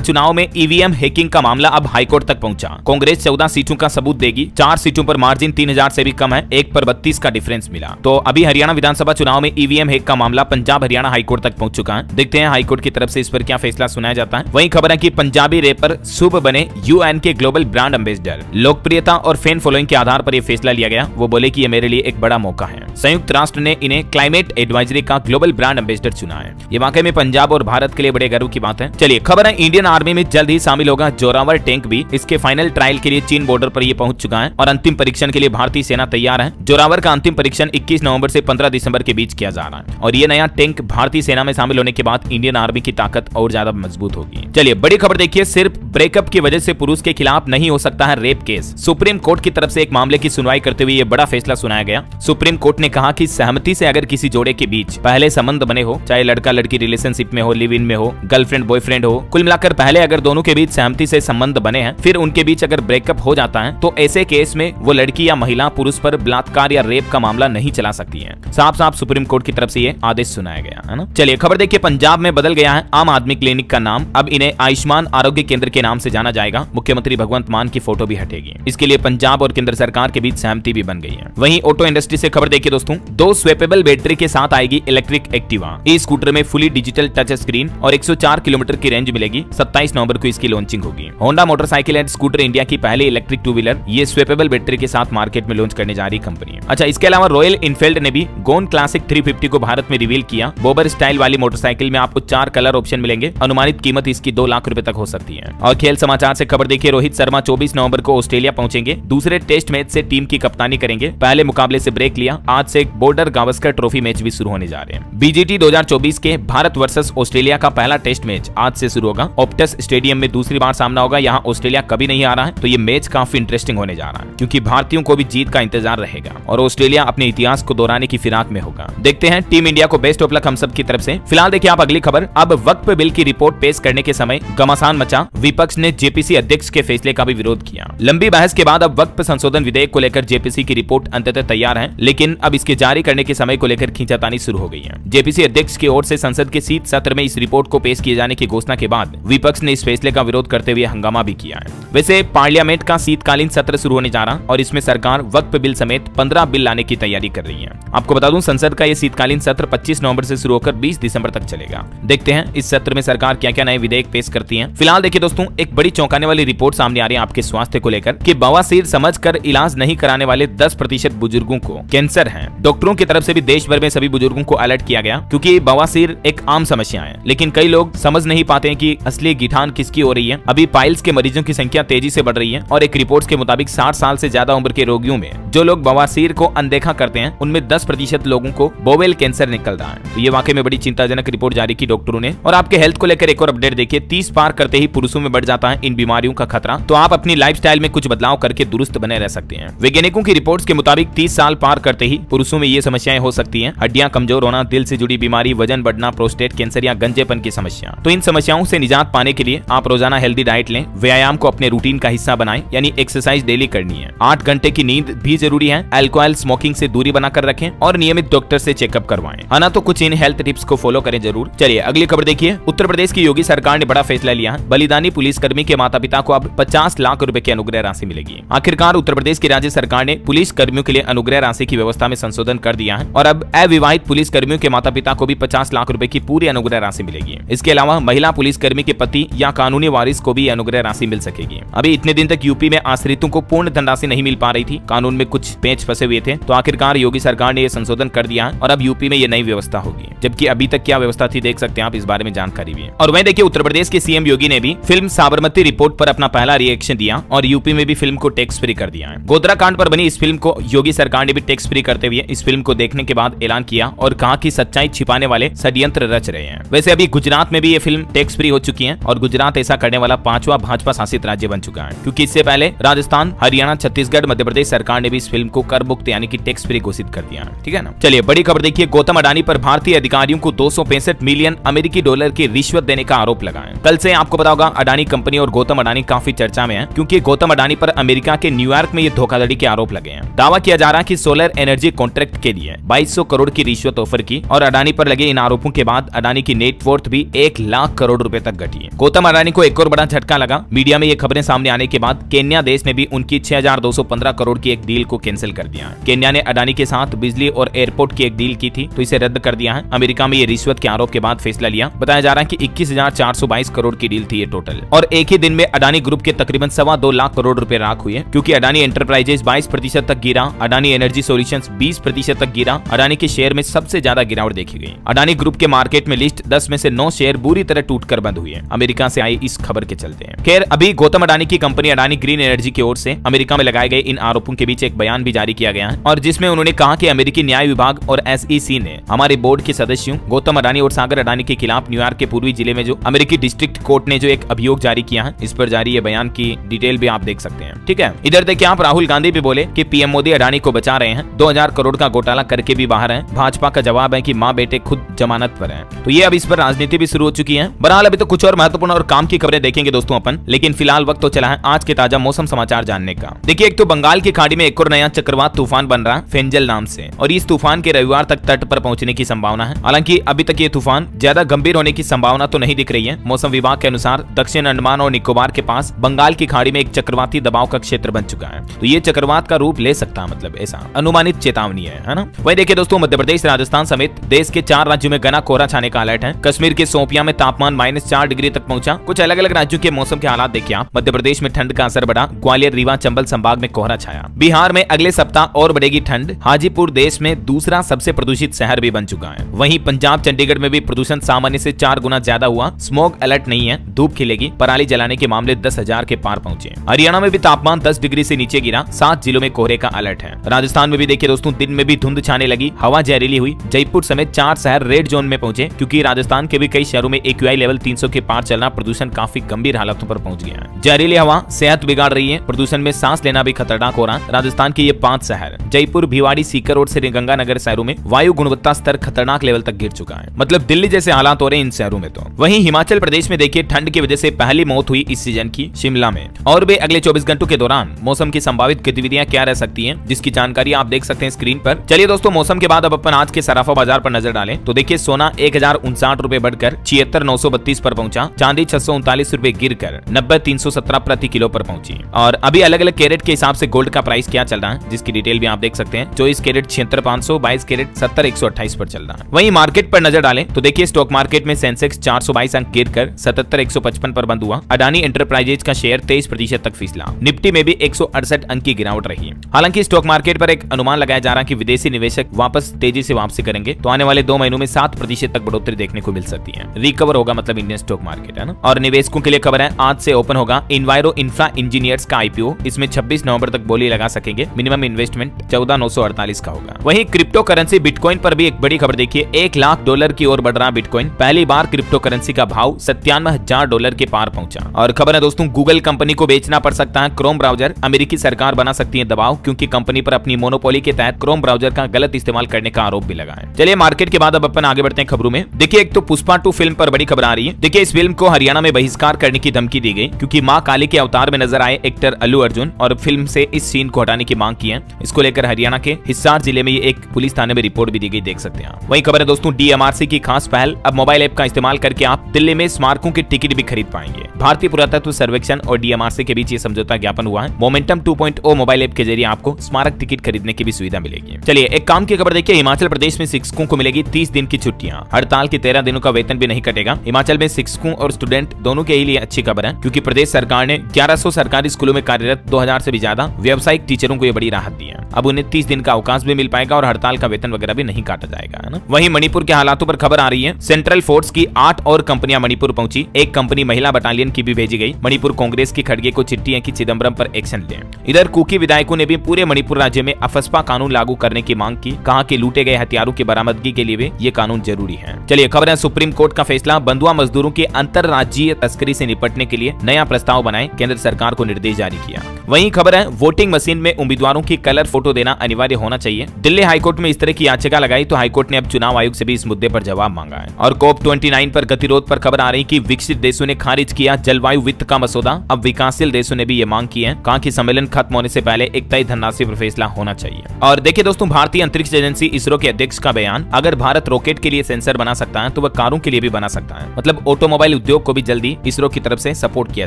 चुनाव में ईवीएम हैकिंग का मामला अब हाईकोर्ट तक पहुंचा। कांग्रेस 14 सीटों का सबूत देगी। 4 सीटों पर मार्जिन 3000 से भी कम है, 1 पर 32 का डिफरेंस मिला। तो अभी हरियाणा विधानसभा चुनाव में ईवीएम हैक का मामला पंजाब हरियाणा हाईकोर्ट तक पहुंच चुका है। देखते हैं हाईकोर्ट की तरफ से इस पर क्या फैसला सुनाया जाता है। वहीं खबर है कि पंजाबी रैपर शुभ बने यूएन के ग्लोबल ब्रांड एम्बेसडर। लोकप्रियता और फैन फॉलोइंग के आधार पर यह फैसला लिया गया। वो बोले कि यह मेरे लिए एक बड़ा मौका है। संयुक्त राष्ट्र ने इन्हें क्लाइमेट एडवाइजरी का ग्लोबल ब्रांड एम्बेसडर चुना है। ये वाकई में पंजाब और भारत के लिए बड़े गर्व की बात है। चलिए खबर है इंडियन आर्मी में जल्द ही शामिल होगा जोरावर टैंक भी। इसके फाइनल ट्रायल के लिए चीन बॉर्डर पर ये पहुंच चुका है और अंतिम परीक्षण के लिए भारतीय सेना तैयार है। जोरावर का अंतिम परीक्षण 21 नवंबर से 15 दिसंबर के बीच किया जा रहा है और ये नया टैंक भारतीय सेना में शामिल होने के बाद इंडियन आर्मी की ताकत और ज्यादा मजबूत होगी। चलिए बड़ी खबर देखिए, सिर्फ ब्रेकअप की वजह से पुरुष के खिलाफ नहीं हो सकता है रेप केस। सुप्रीम कोर्ट की तरफ से एक मामले की सुनवाई करते हुए ये बड़ा फैसला सुनाया गया। सुप्रीम कोर्ट ने कहा कि सहमति से अगर किसी जोड़े के बीच पहले संबंध बने हो, चाहे लड़का लड़की रिलेशनशिप में हो, लिव इन में हो, गर्लफ्रेंड बॉयफ्रेंड हो, कुल मिलाकर पहले अगर दोनों के बीच सहमति से संबंध बने हैं, फिर उनके बीच अगर ब्रेकअप हो जाता है तो ऐसे केस में वो लड़की या महिला पुरुष पर बलात्कार या रेप का मामला नहीं चला सकती है। साफ साफ सुप्रीम कोर्ट की तरफ से ये आदेश सुनाया गया है ना। चलिए खबर देखिए, पंजाब में बदल गया है आम आदमी क्लिनिक का नाम। अब इन्हें आयुष्मान आरोग्य केंद्र के नाम से जाना जाएगा। मुख्यमंत्री भगवंत मान की फोटो भी हटेगी। इसके लिए पंजाब और केंद्र सरकार के बीच सहमति भी बन गई है। वहीं ऑटो इंडस्ट्री से खबर देखिए दोस्तों, 2 स्वेपेबल बैटरी के साथ आएगी इलेक्ट्रिक एक्टिवा। इस स्कूटर में फुली डिजिटल टच स्क्रीन और 104 किलोमीटर की रेंज मिलेगी। 27 नवंबर को इसकी लॉन्चिंग होगी। Honda motorcycle and scooter India की पहली इलेक्ट्रिक 2 व्हीलर ये स्वेपेबल बैटरी के साथ मार्केट में लॉन्च करने जा रही कंपनी है। अच्छा, इसके अलावा रॉयल इनफील्ड ने भी गोन क्लासिक 350 को भारत में रिवील किया। बोबर स्टाइल वाली मोटरसाइकिल में आपको 4 कलर ऑप्शन मिलेंगे। अनुमानित कीमत इसकी 2 लाख रुपए तक हो सकती है। और खेल समाचार से खबर देखिए, रोहित शर्मा 24 नवंबर को ऑस्ट्रेलिया पहुंचेंगे। दूसरे टेस्ट मैच से टीम की कप्तानी करेंगे। पहले मुकाबले से ब्रेक लिया। आज से बॉर्डर गावस्कर ट्रॉफी मैच भी शुरू होने जा रहे हैं। बीजीटी 2024 के भारत वर्सेस ऑस्ट्रेलिया का पहला टेस्ट मैच आज से शुरू होगा। ऑप्टस स्टेडियम में दूसरी बार सामना होगा। यहाँ ऑस्ट्रेलिया कभी नहीं आ रहा है, तो ये मैच काफी इंटरेस्टिंग होने जा रहा है क्योंकि भारतीयों को भी जीत का इंतजार रहेगा और ऑस्ट्रेलिया अपने इतिहास को दोहराने की फिराक में होगा। देखते हैं टीम इंडिया को बेस्ट ऑफ लक हम सब की तरफ से। फिलहाल देखिए आप अगली खबर। अब वक्फ बिल की रिपोर्ट पेश करने के समय घमासान मचा। विपक्ष ने जेपीसी अध्यक्ष के फैसले का भी विरोध किया। लंबी बहस के बाद अब वक्फ संशोधन विधेयक को लेकर जेपीसी की रिपोर्ट अंततः तैयार है, लेकिन अब इसके जारी करने के समय को लेकर खींचातानी शुरू हो गई है। जेपीसी अध्यक्ष की ओर से संसद के शीत सत्र में इस रिपोर्ट को पेश किए जाने की घोषणा के बाद विपक्ष ने इस फैसले का विरोध करते हुए हंगामा भी किया है। वैसे पार्लियामेंट का शीतकालीन सत्र शुरू होने जा रहा और इसमें सरकार वक्फ बिल समेत 15 बिल लाने की तैयारी कर रही है। आपको बता दूं, संसद का यह शीतकालीन सत्र 25 नवंबर से शुरू होकर 20 दिसंबर तक चलेगा। देखते हैं इस सत्र में सरकार क्या क्या नए विधेयक पेश करती है। फिलहाल देखिए दोस्तों, एक बड़ी चौंकाने वाली रिपोर्ट सामने आ रही है आपके स्वास्थ्य को लेकर कि बवासीर समझकर इलाज नहीं कराने वाले 10% बुजुर्गों को कैंसर है। डॉक्टरों की तरफ से भी देश भर में सभी बुजुर्गों को अलर्ट किया गया क्योंकि बवासीर एक आम समस्या है, लेकिन कई लोग समझ नहीं पाते हैं कि असली गिठान किसकी हो रही है। अभी पाइल्स के मरीजों की संख्या तेजी से बढ़ रही है और एक रिपोर्ट के मुताबिक 60 साल से ज्यादा उम्र के रोगियों में जो लोग बवासीर को अनदेखा करते हैं उनमें 10% लोगों को बोवेल कैंसर निकल रहा है। तो ये वाकई में बड़ी चिंताजनक रिपोर्ट जारी की डॉक्टरों ने। और आपके हेल्थ को लेकर एक और अपडेट देखिए, 30 पार करते ही पुरुषों में बढ़ जाता है इन बीमारियों का खतरा। तो आप अपनी लाइफस्टाइल में कुछ बदलाव करके दुरुस्त बने रह सकते हैं। वैज्ञानिकों की रिपोर्ट्स के मुताबिक 30 साल पार करते ही पुरुषों में ये समस्याएं हो सकती हैं। हड्डियां कमजोर होना, दिल से जुड़ी बीमारी, वजन बढ़ना, प्रोस्टेट कैंसर या गंजेपन की समस्या। तो इन समस्याओं से निजात पाने के लिए आप रोजाना हेल्दी डाइट लें, व्यायाम को अपने रूटीन का हिस्सा बनाएं, यानी एक्सरसाइज डेली करनी है। 8 घंटे की नींद भी जरूरी है। अल्कोहल स्मोकिंग से दूरी बनाकर रखें और नियमित डॉक्टर से चेकअप करवाएं। है ना, तो कुछ इन हेल्थ टिप्स को फॉलो करें जरूर। चलिए अगली खबर देखिए, उत्तर प्रदेश की योगी सरकार ने बड़ा फैसला लिया है। बलिदानी पुलिसकर्मी के माता पिता को अब 50 लाख रुपए की अनुग्रह राशि मिलेगी। आखिरकार उत्तर प्रदेश की राज्य सरकार ने पुलिस कर्मियों के लिए अनुग्रह राशि की व्यवस्था में संशोधन कर दिया है और अब अविवाहित पुलिस कर्मियों के माता पिता को भी 50 लाख रुपए की पूरी अनुग्रह राशि मिलेगी। इसके अलावा महिला पुलिसकर्मी के पति या कानूनी वारिस को भी अनुग्रह राशि मिल सकेगी। अभी इतने दिन तक यूपी में आश्रितों को पूर्ण धनराशि नहीं मिल पा रही थी, कानून में कुछ पेच फंसे हुए थे, तो आखिरकार योगी सरकार ने यह संशोधन कर दिया है और अब यूपी में ये नई व्यवस्था होगी। जबकि अभी तक क्या व्यवस्था थी देख सकते हैं आप, इस बारे में जानकारी भी है। और वहीं देखिए उत्तर प्रदेश के सीएम योगी ने भी फिल्म साबरमती रिपोर्ट पर अपना पहला रिएक्शन दिया और यूपी में भी फिल्म को टैक्स फ्री कर दिया है। गोधरा कांड पर बनी इस फिल्म को योगी सरकार ने भी टैक्स फ्री करते हुए इस फिल्म को देखने के बाद ऐलान किया और कहा कि सच्चाई छिपाने वाले षड्यंत्र रच रहे हैं। वैसे अभी गुजरात में भी ये फिल्म टैक्स फ्री हो चुकी है और गुजरात ऐसा करने वाला 5वां भाजपा शासित राज्य बन चुका है, क्योंकि इससे पहले राजस्थान, हरियाणा, छत्तीसगढ़, मध्य प्रदेश सरकार ने भी इस फिल्म को कर मुक्त यानी कि टैक्स फ्री घोषित कर दिया है। ठीक है ना। चलिए बड़ी खबर देखिए, गौतम अडानी पर भारतीय अधिकारियों को 265 मिलियन अमेरिकी डॉलर की रिश्वत देने का आरोप लगा है। कल से आपको पता होगा अडानी कंपनी और गौतम अडानी काफी चर्चा में है, क्योंकि गौतम अडानी पर अमेरिका के न्यूयॉर्क में ये धोखाधड़ी के आरोप लगे हैं। दावा किया जा रहा है कि सोलर एनर्जी कॉन्ट्रैक्ट के लिए 2200 करोड़ की रिश्वत ऑफर की और अडानी पर लगे इन आरोपों के बाद अडानी की नेट नेटवर्थ भी 1 लाख करोड़ रुपए तक घटी है। गौतम अडानी को एक और बड़ा झटका लगा। मीडिया में ये खबरें सामने आने के बाद केन्या देश ने भी उनकी 6215 करोड़ की एक डील को कैंसिल कर दिया है। केन्या ने अडानी के साथ बिजली और एयरपोर्ट की एक डील की थी, तो इसे रद्द कर दिया है। अमेरिका में ये रिश्वत के आरोप के बाद फैसला लिया। बताया जा रहा है कि 21,422 करोड़ की डील थी ये टोटल। और एक ही दिन में अडानी ग्रुप के तकरीबन 2.25 लाख करोड़ रुपए राख हुए, क्योंकि अडानी एंटरप्राइजेज 22% तक गिरा, अडानी एनर्जी सॉल्यूशंस 20% तक गिरा। अडानी के शेयर में सबसे ज्यादा गिरावट देखी गई। अडानी ग्रुप के मार्केट में लिस्ट 10 में से 9 शेयर बुरी तरह टूटकर बंद हुए, अमेरिका से आई इस खबर के चलते। खैर, अभी गौतम अडानी की कंपनी अडानी ग्रीन एनर्जी की ओर से अमेरिका में लगाए गए इन आरोपों के बीच एक बयान भी जारी किया गया है, और जिसमें उन्होंने कहा कि अमेरिकी न्याय विभाग और SEC ने हमारे बोर्ड के सदस्यों गौतम अडानी और सागर अडानी के खिलाफ न्यूयॉर्क के पूर्वी जिले में जो अमेरिकी डिस्ट्रिक्ट कोर्ट ने जो एक अभियोग जारी किया है, इस पर जारी ये बयान की डिटेल भी आप देख सकते हैं। ठीक है, इधर देखिए आप राहुल गांधी भी बोले कि PM मोदी अडानी को बचा रहे हैं, 2000 करोड़ का घोटाला करके भी बाहर है। भाजपा का जवाब है कि माँ बेटे खुद जमानत पर है। तो ये अब इस पर राजनीति भी शुरू हो चुकी है। बहरहाल अभी तो कुछ और महत्वपूर्ण और काम की खबरें देखेंगे दोस्तों अपन, लेकिन फिलहाल वक्त तो चला है आज के ताजा मौसम समाचार जानने का। देखिए, एक तो बंगाल की खाड़ी में एक और नया चक्रवात तूफान बन रहा है फेंजल नाम से, और इस तूफान के रविवार तक तट पर पहुंचने की संभावना है। हालांकि अभी तक ये तूफान ज्यादा गंभीर होने की संभावना तो नहीं दिख रही है। मौसम विभाग के अनुसार दक्षिण अंडमान और निकोबार के पास बंगाल की खाड़ी में एक चक्रवाती दबाव का क्षेत्र बन चुका है, तो ये चक्रवात का रूप ले सकता है, मतलब ऐसा अनुमानित चेतावनी है ना। वही देखिए दोस्तों, मध्य प्रदेश राजस्थान समेत देश के 4 राज्यों में घना कोहरा छाने का अलर्ट है। कश्मीर के सोपिया में तापमान -4 डिग्री तक पहुंचा। कुछ अलग अलग राज्यों के मौसम के हालात देखिए आप। मध्य प्रदेश में ठंड का असर बढ़ा, ग्वालियर, रीवा, चंबल संभाग में कोहरा छाया। बिहार में अगले सप्ताह और बढ़ेगी ठंड। हाजीपुर देश में दूसरा सबसे प्रदूषित शहर भी बन चुका है। वहीं पंजाब चंडीगढ़ में भी प्रदूषण सामान्य से 4 गुना ज्यादा हुआ। स्मोक अलर्ट नहीं है, धूप खिलेगी। पराली जलाने के मामले 10,000 के पार पहुंचे। हरियाणा में भी तापमान 10 डिग्री से नीचे गिरा। 7 जिलों में कोहरे का अलर्ट है। राजस्थान में भी देखिए दोस्तों, दिन में भी धुंध छाने लगी, हवा जहरीली हुई। जयपुर समेत 4 शहर रेड जोन में पहुंचे, क्योंकि राजस्थान के भी कई शहरों में AQI लेवल 300 के पार चलना प्रदूषण काफी गंभीर हालातों पर पहुंच गया है। जहरीली हवा सेहत बिगाड़ रही है, प्रदूषण में सांस लेना भी खतरनाक हो रहा है। राजस्थान के ये 5 शहर जयपुर, भिवाड़ी, सीकर और श्रीगंगानगर शहरों में वायु गुणवत्ता स्तर खतरनाक लेवल तक गिर चुका है। मतलब दिल्ली जैसे हालात हो रहे हैं इन शहरों में। तो वहीं हिमाचल प्रदेश में देखिए, ठंड की वजह से पहली मौत हुई इस सीजन की शिमला में। और भी अगले 24 घंटों के दौरान मौसम की संभावित गतिविधियां क्या रह सकती हैं, जिसकी जानकारी आप देख सकते हैं स्क्रीन पर। चलिए दोस्तों, मौसम के बाद अब अपन आज के सराफा बाजार पर नजर डालें तो देखिए, सोना 1059 रुपए बढ़कर 76,932 पर पहुंचा। चांदी 639 रुपए गिरकर 90,317 प्रति किलो पर पहुंची। और अभी अलग अलग कैरेट के हिसाब से गोल्ड का प्राइस क्या चल रहा है, जिसकी डिटेल भी आप देख सकते हैं। 24 कैरेट 76,500, 22 कैरेट 70,128 पर चल रहा है। वहीं मार्केट पर नजर डालें तो देखिए, स्टॉक मार्केट में सेंसेक्स 422 अंक गिरकर 77,155 पर बंद हुआ। अडानी एंटरप्राइजेज का शेयर 23% तक फिसला। निफ्टी में भी 168 अंक की गिरावट रही। हालांकि स्टॉक मार्केट पर एक अनुमान लगाया जा रहा है कि विदेशी निवेशक वापस तेजी से वापसी करेंगे, तो आने वाले 2 महीनों में 7% तक बढ़ोतरी देखने को मिल सकती है। रिकवर होगा मतलब इंडियन स्टॉक मार्केट, है ना। और निवेशकों के लिए खबर है, आज से ओपन होगा इन्वायरो इंफ्रा इंजीनियर्स का IPO। इसमें 26 नवंबर तक बोली लगा सकेंगे। मिनिमम इन्वेस्टमेंट 14,948 का होगा। वहीं क्रिप्टो करेंसी बिटकॉइन पर भी एक बड़ी खबर देखिए, $1 लाख की ओर बढ़ रहा बिटकॉइन। पहली बार क्रिप्टो करेंसी का भाव $97,000 के पार पहुंचा। और खबर है दोस्तों, गूगल कंपनी को बेचना पड़ सकता है क्रोम ब्राउजर। अमेरिकी सरकार बना सकती है दबाव, क्योंकि कंपनी पर अपनी मोनोपोली के तहत क्रोम ब्राउजर का गलत इस्तेमाल करने का आरोप भी लगा है। चलिए मार्केट के बाद अब अपन आगे बढ़ते हैं खबरों में। देखिए, एक तो पुष्पा 2 फिल्म पर बड़ी खबर आ रही है। देखिए, इस फिल्म को हरियाणा में बहिष्कार करने की धमकी दी गई, क्योंकि मां काली के अवतार में नजर आए एक्टर अल्लू अर्जुन और फिल्म से इस सीन को हटाने की मांग की है। इसको लेकर हरियाणा के हिसार जिले में एक पुलिस थाने में रिपोर्ट भी दी गई, देख सकते हैं। वही खबर है दोस्तों, DMRC की खास पहल। अब मोबाइल ऐप का इस्तेमाल करके आप दिल्ली में स्मारकों की टिकट भी खरीद पाएंगे। भारतीय पुरातत्व सर्वेक्षण और DMRC के बीच ये समझौता ज्ञापन हुआ है। मोमेंटम 2.0 मोबाइल ऐप के जरिए आपको स्मारक टिकट खरीदने की भी सुविधा मिलेगी। चलिए एक काम की खबर देखिए, हिमाचल प्रदेश में शिक्षकों को मिलेगी 30 दिन की छुट्टियां। हड़ताल के 13 दिनों का वेतन भी नहीं कटेगा। हिमाचल में शिक्षकों और स्टूडेंट दोनों के लिए अच्छी खबर है, क्योंकि प्रदेश सरकार ने 1100 सरकारी स्कूलों में कार्यरत 2000 से भी ज्यादा व्यावसायिक टीचरों को ये बड़ी राहत दी है। अब उन्हें 30 दिन का अवकाश भी मिल पाएगा और हड़ताल का वेतन वगैरह भी नहीं काटा जाएगा, है ना। वहीं मणिपुर के हालातों पर खबर आ रही है। सेंट्रल फोर्स की 8 और कंपनियां मणिपुर पहुंची। एक कंपनी महिला बटालियन की भी भेजी गई। मणिपुर कांग्रेस की खड़गे को चिट्ठी है कि चिदम्बरम पर एक्शन लें। इधर कुकी विधायकों ने भी पूरे मणिपुर राज्य में अफस्पा कानून लागू करने की मांग की। कहा कि लूटे गए हथियारों की बरामदगी के लिए भी ये कानून जरूरी है। चलिए खबर है, सुप्रीम कोर्ट का फैसला। बंधुआ मजदूरों की अंतरराज्यीय तस्करी से निपटने के लिए नया प्रस्ताव बनाए, केंद्र सरकार को निर्देश जारी किया। वहीं खबर है वोटिंग मशीन में उम्मीदवारों की कलर फोटो देना अनिवार्य होना चाहिए। दिल्ली हाईकोर्ट में इस तरह की याचिका लगाई तो हाईकोर्ट ने अब चुनाव आयोग से भी इस मुद्दे पर जवाब मांगा है। और COP29 पर गतिरोध पर खबर आ रही कि विकसित देशों ने खारिज किया जलवायु वित्त का मसौदा। अब विकासशील देशों ने भी ये मांग की है, कहा कि सम्मेलन खत्म होने से पहले एक तय धनराशि पर फैसला होना चाहिए। और देखिए दोस्तों, भारतीय अंतरिक्ष एजेंसी इसरो के अध्यक्ष का बयान, अगर भारत रॉकेट के लिए सेंसर बना सकता है तो वह कारों के लिए भी बना सकता है। मतलब ऑटोमोबाइल उद्योग को भी जल्दी इसरो की तरफ से सपोर्ट किया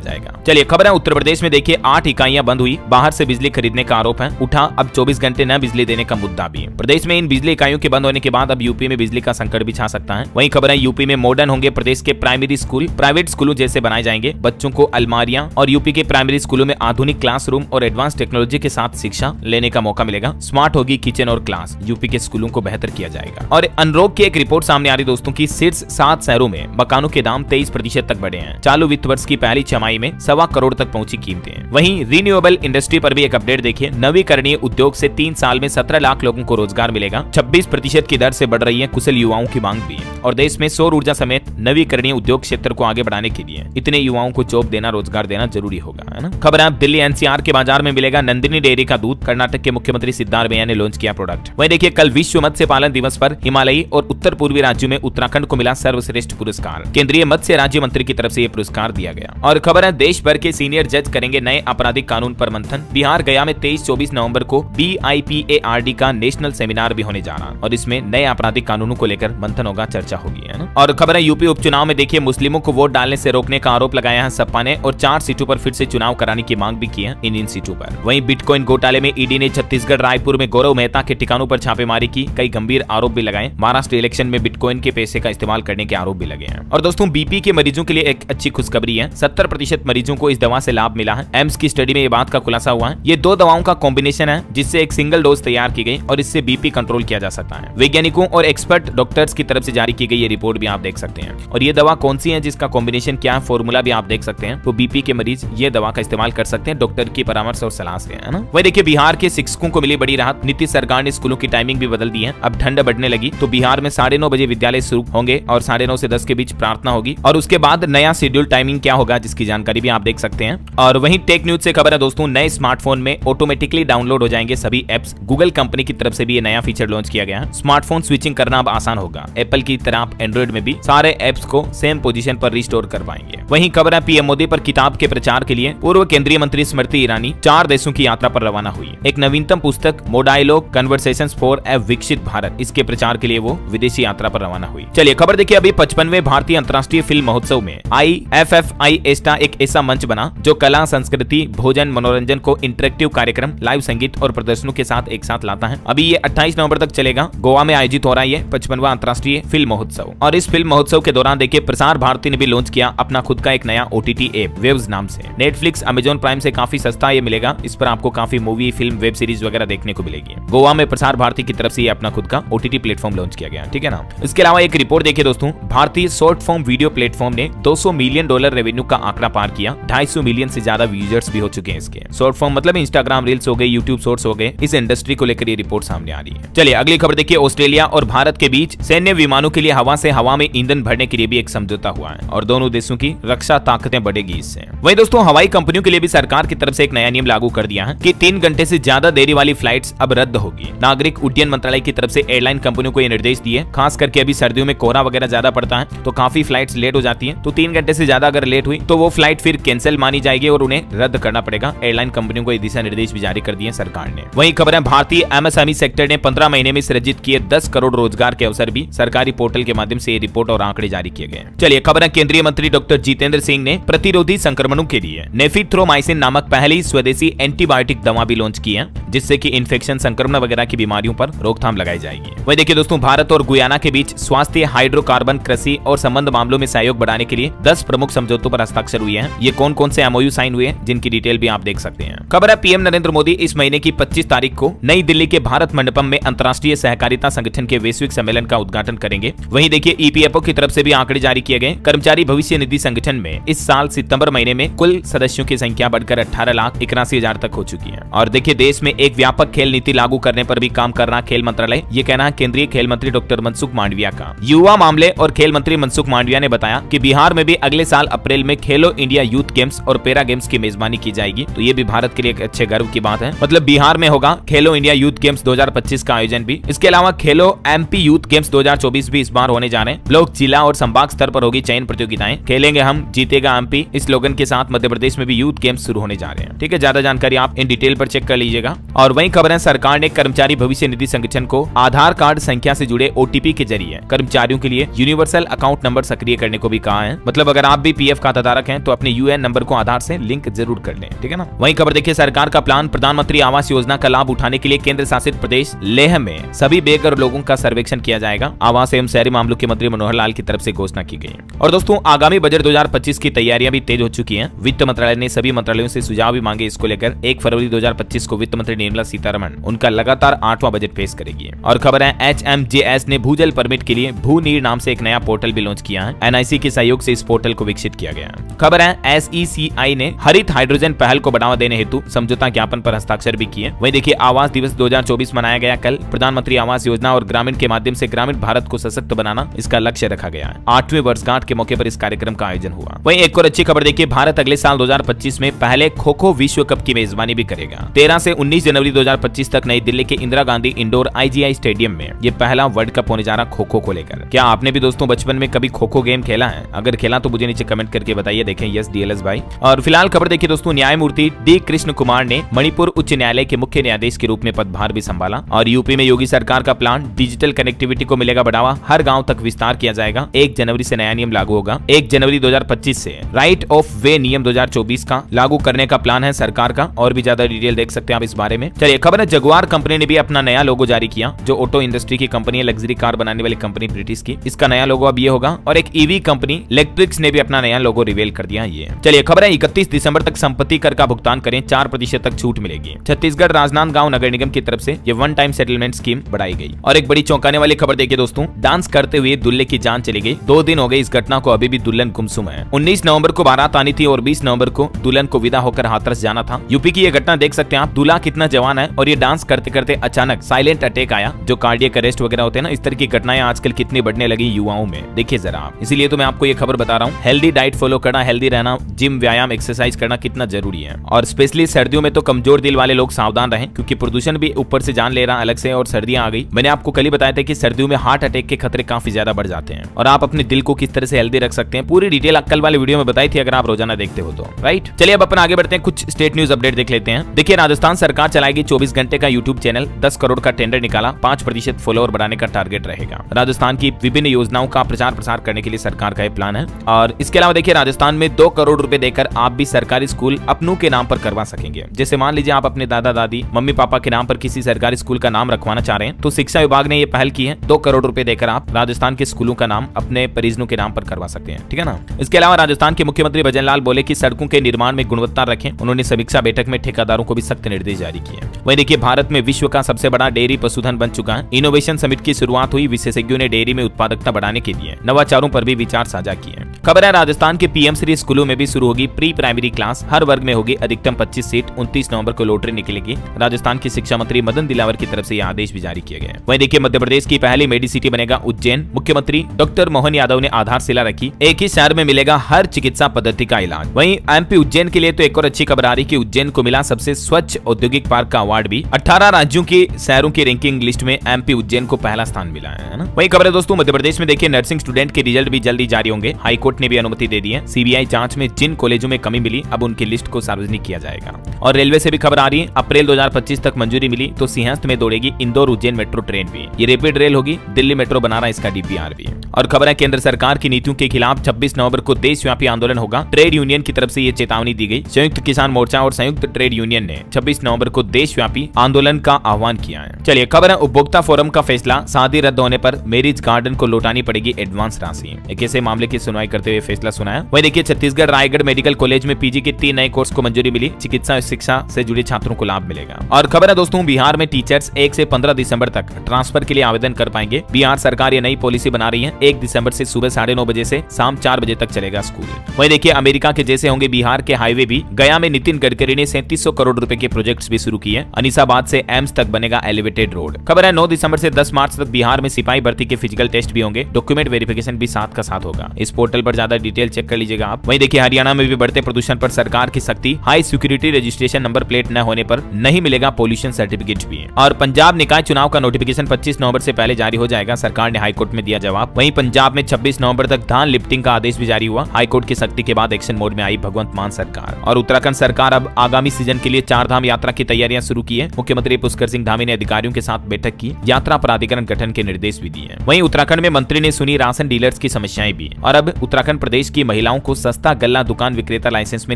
जाएगा। चलिए खबर है उत्तर प्रदेश में देखिए 8 इकाइयां बंद हुई, बाहर से बिजली खरीदने का आरोप है उठा। अब 24 घंटे न बिजली देने का मुद्दा भी है। प्रदेश में इन बिजली इकाइयों के बंद होने के बाद अब यूपी में बिजली का संकट भी छा सकता है। वहीं खबर है यूपी में मॉडर्न होंगे प्रदेश के प्राइमरी स्कूल, प्राइवेट स्कूलों जैसे बनाए जाएंगे। बच्चों को अलमारियां और यूपी के प्राइमरी स्कूलों में आधुनिक क्लासरूम और एडवांस टेक्नोलॉजी के साथ शिक्षा लेने का मौका मिलेगा। स्मार्ट होगी किचन और क्लास, यूपी के स्कूलों को बेहतर किया जाएगा। और अनरोक की एक रिपोर्ट सामने आ रही दोस्तों की शीर्ष 7 शहरों में मकानों के दाम 23% तक बढ़े हैं। चालू वित्त वर्ष की पहली छमाही में 1.25 करोड़ तक पहुंची कीमतें। वहीं रिन्यूएबल इंडस्ट्री पर भी एक अपडेट देखिए, नवीकरणीय उद्योग से 3 साल में 17 लाख लोगों को रोजगार मिलेगा। 26% की दर से बढ़ रही है कुशल युवाओं की मांग भी। और देश में सौर ऊर्जा समेत नवीकरणीय उद्योग क्षेत्र को आगे बढ़ाने के लिए इतने युवाओं को जॉब देना, रोजगार देना जरूरी होगा, है ना। खबर है दिल्ली NCR के बाजार में मिलेगा नंदिनी डेयरी का दूध। कर्नाटक के मुख्यमंत्री सिद्धारमैया ने लॉन्च किया प्रोडक्ट। वहीं देखिए कल विश्व मत्स्य पालन दिवस पर हिमालयी और उत्तर पूर्वी राज्यों में उत्तराखंड को मिला सर्वश्रेष्ठ पुरस्कार। केंद्रीय मत्स्य राज्य मंत्री की तरफ से यह पुरस्कार दिया गया। और खबर है देश भर के सीनियर जज करेंगे नए आपराधिक कानून पर मंथन। बिहार गया में 23-24 नवंबर को BIPARD का नेशनल सेमिनार भी होने जा रहा और इसमें नए आपराधिक कानूनों को लेकर मंथन होगा, चर्चा होगी, है ना। और खबर है यूपी उपचुनाव में देखिए मुस्लिमों को वोट डालने से रोकने का आरोप लगाया है सपा ने और 4 सीटों पर फिर से चुनाव कराने की मांग भी की है। इन सीटों पर वहीं बिटकॉइन घोटाले में ईडी ने छत्तीसगढ़ रायपुर में गौरव मेहता के ठिकानों पर छापेमारी की, कई गंभीर आरोप भी लगाए। महाराष्ट्र इलेक्शन में बिटकॉइन के पैसे का इस्तेमाल करने के आरोप भी लगे हैं। और दोस्तों बीपी के मरीजों के लिए एक अच्छी खुशखबरी है, 70% मरीजों को इस दवा से लाभ मिला है। एम्स की स्टडी में ये बात का खुलासा हुआ है। ये 2 दवाओं का कॉम्बिनेशन है जिससे एक सिंगल डोज तैयार की गई और इससे बीपी कंट्रोल किया जा सकता है। वैज्ञानिकों और एक्सपर्ट डॉक्टर्स की तरफ से जारी की गई ये रिपोर्ट भी आप देख सकते हैं। और ये दवा कौन सी है, जिसका कॉम्बिनेशन क्या है, फॉर्मूला भी आप देख सकते हैं। तो बीपी के मरीज ये दवा का इस्तेमाल कर सकते हैं डॉक्टर की परामर्श और सलाह से, है ना। वही देखिए बिहार के शिक्षकों को मिली बड़ी राहत। नीतीश सरकार ने स्कूलों की टाइमिंग भी बदल दी है। अब ठंड बढ़ने लगी तो बिहार में 9:30 बजे विद्यालय शुरू होंगे और 9:30 से 10 के बीच प्रार्थना होगी। और उसके बाद नया शेड्यूल टाइमिंग क्या होगा जिसकी जानकारी भी आप देख सकते हैं। और वहीं टेक न्यूज से खबर है दोस्तों, नए स्मार्टफोन में ऑटोमेटिकली डाउनलोड हो जाएंगे सभी एप्स। गूगल कंपनी की तरफ से भी ये नया फीचर लॉन्च किया गया है। स्मार्टफोन स्विचिंग करना अब आसान होगा। एप्पल की तरह आप एंड्रॉइड में भी सारे एप्स को सेम पोजीशन पर रिस्टोर कर पाएंगे। वहीं खबर है पीएम मोदी पर किताब के प्रचार के लिए पूर्व केंद्रीय मंत्री स्मृति ईरानी 4 देशों की यात्रा पर रवाना हुई। एक नवीनतम पुस्तक मोडाइलोग कन्वर्सेशंस फॉर ए विकसित भारत, इसके प्रचार के लिए वो विदेशी यात्रा पर रवाना हुई। चलिए खबर देखिए अभी 55वें भारतीय अंतर्राष्ट्रीय फिल्म महोत्सव में IFFI एस्टा एक ऐसा मंच बना जो कला, संस्कृति, भोजन, मनोरंजन को इंटरेक्टिव कार्यक्रम, लाइव संगीत और प्रदर्शनों के साथ एक साथ लाता है। अभी ये 28 नवंबर तक चलेगा। गोवा में आयोजित हो रहा है 55वां अंतर्राष्ट्रीय फिल्म महोत्सव। और इस फिल्म महोत्सव के दौरान देखिए प्रसार भारती ने भी लॉन्च किया अपना खुद का एक नया OTT ऐप वेव्स नाम से। नेटफ्लिक्स, अमेजॉन प्राइम से काफी सस्ता ये मिलेगा। इस पर आपको काफी मूवी, फिल्म, वेब सीरीज वगैरह देखने को मिलेगी। गोवा में प्रसार भारती की तरफ से ये अपना खुद का OTT प्लेटफॉर्म लॉन्च किया गया, ठीक है ना। इसके अलावा एक रिपोर्ट देखिए दोस्तों, भारतीय शॉर्ट फॉर्म वीडियो प्लेटफॉर्म ने $200 मिलियन रेवेन्यू का आंकड़ा पार किया। 250 मिलियन से ज्यादा यूजर्स भी हो चुके हैं इसके। शॉर्ट फॉर्म मतलब इंस्टाग्राम रील्स हो गए, यूट्यूब शॉर्ट्स हो गए। इस इंडस्ट्री को लेकर ये रिपोर्ट सामने आ रही है। चलिए अगली खबर देखिए, ऑस्ट्रेलिया और भारत के बीच सैन्य विमानों के लिए हवा से हवा में ईंधन भरने के लिए भी एक समझौता हुआ है और दोनों देशों की रक्षा ताकतें बढ़ेगी इससे। वहीं दोस्तों हवाई कंपनियों के लिए भी सरकार की तरफ से एक नया नियम लागू कर दिया है कि 3 घंटे से ज्यादा देरी वाली फ्लाइट्स अब रद्द होगी। नागरिक उड्डयन मंत्रालय की तरफ से एयरलाइन कंपनियों को ये निर्देश दिए। खास करके अभी सर्दियों में कोहरा वगैरह ज्यादा पड़ता है तो काफी फ्लाइट्स लेट हो जाती है। तो 3 घंटे से ज्यादा अगर लेट हुई तो वो फ्लाइट फिर कैंसिल मानी जाएगी और उन्हें रद्द करना पड़ेगा। एयरलाइन कंपनियों को ये दिशा निर्देश भी जारी कर दिए सरकार ने। वहीं खबर है भारतीय MSME सेक्टर ने 15 महीने में सृजित किए 10 करोड़ रोजगार के अवसर भी सरकारी पोर्टल के माध्यम से ये रिपोर्ट और आंकड़े जारी किए गए। चलिए खबर है केंद्रीय मंत्री डॉक्टर जितेंद्र सिंह ने प्रतिरोधी संक्रमणों के लिए नेफिथ्रोमाइसिन नामक पहली स्वदेशी एंटीबायोटिक दवा भी लॉन्च की है जिससे कि इन्फेक्शन, संक्रमण वगैरह की बीमारियों पर रोकथाम लगाई जाएगी। वही देखिए दोस्तों भारत और गुयाना के बीच स्वास्थ्य, हाइड्रोकार्बन, कृषि और संबंध मामलों में सहयोग बढ़ाने के लिए 10 प्रमुख समझौतों पर हस्ताक्षर हुए हैं। ये कौन कौन से MOU साइन हुए हैं जिनकी डिटेल भी आप देख सकते हैं। खबर है पीएम नरेंद्र मोदी इस महीने की 25 तारीख को नई दिल्ली के भारत मंडपम में अंतर्राष्ट्रीय सहकारिता संगठन के वैश्विक सम्मेलन का उद्घाटन करेंगे। वहीं देखिए EPFO की तरफ से भी आंकड़े जारी किए गए। कर्मचारी भविष्य निधि संगठन में इस साल सितंबर महीने में कुल सदस्यों की संख्या बढ़कर 18,81,000 तक हो चुकी है। और देखिए देश में एक व्यापक खेल नीति लागू करने पर भी काम कर रहा खेल मंत्रालय, ये कहना है केंद्रीय खेल मंत्री डॉक्टर मनसुख मांडविया का। युवा मामले और खेल मंत्री मनसुख मांडविया ने बताया कि बिहार में भी अगले साल अप्रैल में खेलो इंडिया यूथ गेम्स और पैरा गेम्स की मेजबानी की जाएगी। तो ये भी भारत के लिए एक अच्छे गर्व की बात है। मतलब बिहार में होगा खेलो इंडिया यूथ गेम्स 2025 का आयोजन भी। इसके अलावा खेलो एमपी यूथ गेम्स 2024 भी इस बार होने जा रहे हैं। ब्लॉक, जिला और संभाग स्तर पर होगी चयन प्रतियोगिताएं। खेलेंगे हम, जीतेगा एमपी, इस स्लोगन के साथ मध्य प्रदेश में भी यूथ गेम्स शुरू होने जा रहे हैं। ठीक है, ज्यादा जानकारी आप इन डिटेल पर चेक कर लीजिएगा। और वही खबर है, सरकार ने कर्मचारी भविष्य निधि संगठन को आधार कार्ड संख्या से जुड़े ओटीपी के जरिए कर्मचारियों के लिए यूनिवर्सल अकाउंट नंबर सक्रिय करने को भी कहा है। मतलब अगर आप भी पीएफ खाताधारक हैं तो अपने यूएन नंबर को आधार से लिंक जरूर कर लें। ठीक है ना। वही खबर देखिए, सरकार का प्लान, प्रधानमंत्री आवास योजना का लाभ उठाने के लिए केंद्र शासित प्रदेश लेह में सभी बेघर लोगों का सर्वेक्षण किया जाएगा। आवास एवं शहरी मामलों के मंत्री मनोहर लाल की तरफ से घोषणा की गई। और दोस्तों, आगामी बजट 2025 की तैयारियां भी तेज हो चुकी हैं। वित्त मंत्रालय ने सभी मंत्रालयों से सुझाव भी मांगे। इसको लेकर 1 फरवरी 2025 को वित्त मंत्री निर्मला सीतारमण उनका लगातार 8वां बजट पेश करेगी। और खबर है, HMJS ने भूजल परमिट के लिए भू नीर नाम से एक नया पोर्टल भी लॉन्च किया है। NIC के सहयोग से इस पोर्टल को विकसित किया गया है। खबर है, SECI ने हरित हाइड्रोजन पहल को बढ़ावा देने हेतु समझौता ज्ञापन पर हस्ताक्षर भी किए। वहीं देखिए, आवास दिवस 2024 मनाया गया कल। प्रधानमंत्री आवास योजना और ग्रामीण के माध्यम से ग्रामीण भारत को सशक्त बनाना इसका लक्ष्य रखा गया है। 8वीं वर्षगांठ के मौके पर इस कार्यक्रम का आयोजन हुआ। वहीं एक और अच्छी खबर देखिए, भारत अगले साल 2025 में पहले खो खो विश्व कप की मेजबानी भी करेगा। 13 से 19 जनवरी 2025 तक नई दिल्ली के Indira Gandhi indoor IGI stadium में ये पहला वर्ल्ड कप होने जा रहा खो खो को लेकर। क्या आपने भी दोस्तों बचपन में कभी खो खो गेम खेला है? अगर खेला तो मुझे नीचे कमेंट करके बताइए। देखें यस DLS भाई। और फिलहाल खबर देखिए दोस्तों, न्यायमूर्ति D कृष्ण कुमार ने मणिपुर उच्च न्यायालय के मुख्य न्यायाधीश के रूप में पदभार भी संभाला। और यूपी में योगी सरकार का प्लान, डिजिटल कनेक्टिविटी को मिलेगा बढ़ावा, हर गांव तक विस्तार किया जाएगा। 1 जनवरी से नया नियम लागू होगा। 1 जनवरी 2025 से राइट ऑफ वे नियम 2024 का लागू करने का प्लान है सरकार का। और भी ज्यादा डिटेल देख सकते हैं आप इस बारे में। चलिए, खबर है, जगुआर कंपनी ने भी अपना नया लोगो जारी किया। जो ऑटो इंडस्ट्री की कंपनी है, लग्जरी कार बनाने वाली कंपनी ब्रिटिश की, इसका नया लोगो अब ये होगा। और एक EV कंपनी इलेक्ट्रिक्स ने भी अपना नया लोगो रिवील कर दिया। ये चलिए, खबर है, 31 दिसंबर तक संपत्ति कर का भुगतान करें, 4% तक छूट मिलेगी। छत्तीसगढ़ राजनांदगांव नगर निगम की तरफ से ये 1 टाइम सेटलमेंट स्कीम बढ़ाई गई। और एक बड़ी चौंकाने वाली खबर देखिए दोस्तों, डांस करते हुए दूल्हे की जान चली गई। 2 दिन हो गए इस घटना को, अभी भी दुल्हन गुमसुम है। 19 नवंबर को बारात आनी थी और 20 नवंबर को दुल्हन को विदा होकर हाथरस जाना था। यूपी की ये घटना देख सकते हैं आप। दूल्हा कितना जवान है और ये डांस करते करते अचानक साइलेंट अटैक आया। जो कार्डियक अरेस्ट वगैरह होते हैं ना, इस तरह की घटनाएं आजकल कितनी बढ़ने लगी युवाओं में, देखिए जरा आप। इसीलिए तो मैं आपको ये खबर बता रहा हूँ, हेल्दी डाइट फॉलो करना, हेल्दी रहना, जिम, व्यायाम, एक्सरसाइज करना कितना जरूरी है। और स्पेशली सर्दियों में तो कमजोर दिल वाले लोग सावधान रहें, क्योंकि प्रदूषण भी ऊपर से जान ले रहा अलग से और सर्दियां आ गई। मैंने आपको कल ही बताया था कि सर्दियों में हार्ट अटैक के खतरे काफी ज्यादा बढ़ जाते हैं। और आप अपने दिल को किस तरह से हेल्दी रख सकते हैं, पूरी डिटेल कल वाले वीडियो में बताई थी, अगर आप रोजाना देखते हो तो। राइट, चलिए अब अपन आगे बढ़ते हैं, कुछ स्टेट न्यूज अपडेट देख लेते हैं। देखिए, राजस्थान सरकार चलाएगी 24 घंटे का यूट्यूब चैनल। 10 करोड़ का टेंडर निकाला, 5% फॉलोअर बढ़ाने का टारगेट रहेगा। राजस्थान की विभिन्न योजनाओं का प्रचार प्रसार करने के लिए सरकार का प्लान है। और इसके अलावा देखिए, राजस्थान में 2 करोड़ रुपए देकर आप भी सरकारी स्कूल अपनों के नाम पर करवा सकेंगे। जैसे मान लीजिए आप अपने दादा दादी, मम्मी पापा के नाम पर किसी सरकारी स्कूल का नाम रखवाना चाह रहे हैं, तो शिक्षा विभाग ने ये पहल की है। 2 करोड़ रुपए देकर आप राजस्थान के स्कूलों का नाम अपने परिजनों के नाम पर करवा सकते हैं। ठीक है ना। इसके अलावा राजस्थान के मुख्यमंत्री भजनलाल बोले कि सड़कों के निर्माण में गुणवत्ता रखें। उन्होंने समीक्षा बैठक में ठेकेदारों को भी सख्त निर्देश जारी किए। वहीं देखिए, भारत में विश्व का सबसे बड़ा डेयरी पशुधन बन चुका है। इनोवेशन समिट की शुरुआत हुई। विशेषज्ञों ने डेयरी में उत्पादकता बढ़ाने के लिए नवाचारों पर भी विचार साझा किए। खबर है, राजस्थान के PM श्री स्कूलों में भी शुरू होगी प्री प्राइमरी क्लास। हर वर्ग में होगी अधिकतम 25 सीट। 29 नवंबर को लॉटरी निकलेगी। राजस्थान के शिक्षा मंत्री मदन दिलावर की तरफ से यह आदेश भी जारी किया गया है। वहीं देखिए, मध्य प्रदेश की पहली मेडिसिटी बनेगा उज्जैन। मुख्यमंत्री डॉक्टर मोहन यादव ने आधारशिला रखी। एक ही शहर में मिलेगा हर चिकित्सा पद्धति का इलाज। वहीं MP उज्जैन के लिए तो एक और अच्छी खबर आ रही कि उज्जैन को मिला सबसे स्वच्छ औद्योगिक पार्क का अवार्ड भी। 18 राज्यों के शहरों की रैंकिंग लिस्ट में MP उज्जैन को पहला स्थान मिला है ना। वहीं खबर है दोस्तों, मध्य प्रदेश में देखिए, नर्सिंग स्टूडेंट के रिजल्ट भी जल्दी जारी होंगे। हाईकोर्ट ने भी अनुमति दे दी है। CBI जांच में जिन कॉलेजों में कमी मिली, अब उनकी लिस्ट को सार्वजनिक किया जाएगा। और रेलवे से भी खबर आ रही है, अप्रैल 2025 तक मंजूरी मिली तो सिंहस्थ में दौड़ेगी इंदौर उज्जैन मेट्रो ट्रेन भी। ये रैपिड रेल होगी। दिल्ली मेट्रो बना रहा है इसका DPR भी। और खबर है, केंद्र सरकार की नीतियों के खिलाफ 26 नवंबर को देशव्यापी आंदोलन होगा। ट्रेड यूनियन की तरफ से ये चेतावनी दी गई। संयुक्त किसान मोर्चा और संयुक्त ट्रेड यूनियन ने 26 नवंबर को देशव्यापी आंदोलन का आह्वान किया है। चलिए, खबर है, उपभोक्ता फोरम का फैसला, शादी रद्द होने पर मैरिज गार्डन को लौटानी पड़ेगी एडवांस राशि। एक ऐसे मामले की सुनवाई करते हुए फैसला सुनाया। वहीं देखिए, छत्तीसगढ़ रायगढ़ मेडिकल कॉलेज में PG के 3 नए कोर्स को मंजूरी मिली। चिकित्सा शिक्षा से जुड़े छात्रों को लाभ मिलेगा। और खबर है दोस्तों, बिहार में टीचर्स 1 से 15 दिसंबर तक ट्रांसफर के लिए आवेदन कर पाएंगे। बिहार सरकार ये नई पॉलिसी बना रही है। 1 दिसंबर से सुबह 9:30 बजे से शाम 4 बजे तक चलेगा स्कूल। वहीं देखिए, अमेरिका के जैसे होंगे बिहार के हाईवे भी। गया में नितिन गडकरी ने 3700 करोड़ रुपए के प्रोजेक्ट्स भी शुरू किए। अनीसाबाद से एम्स तक बनेगा एलिवेटेड रोड। खबर है 9 दिसंबर से 10 मार्च तक बिहार में सिपाही भर्ती के फिजिकल टेस्ट भी होंगे, डॉक्यूमेंट वेरिफिकेशन भी साथ का साथ होगा। इस पोर्टल पर ज्यादा डिटेल चेक कर लीजिएगा आप। वहीं देखिए हरियाणा में भी बढ़ते प्रदूषण पर सरकार की सख्ती, high security registration number plate न होने पर नहीं मिलेगा पोल्यूशन सर्टिफिकेट भी। और पंजाब निकाय चुनाव का नोटिफिकेशन 25 नवंबर से पहले जारी हो जाएगा, सरकार ने हाईकोर्ट में दिया जवाब। वहीं पंजाब में 26 नवंबर तक धान लिफ्टिंग का आदेश भी जारी हुआ। हाईकोर्ट की सख्ती के बाद एक्शन मोड में आई भगवंत मान सरकार। और उत्तराखंड सरकार अब आगामी सीजन के लिए 4 धाम यात्रा की तैयारियां शुरू की है। मुख्यमंत्री पुष्कर सिंह धामी ने अधिकारियों के साथ बैठक की, यात्रा प्राधिकरण गठन के निर्देश भी दिए। वहीं उत्तराखंड में मंत्री ने सुनी राशन डीलर्स की समस्याएं भी। और अब उत्तराखंड प्रदेश की महिलाओं को सस्ता गल्ला दुकान विक्रेता लाइसेंस में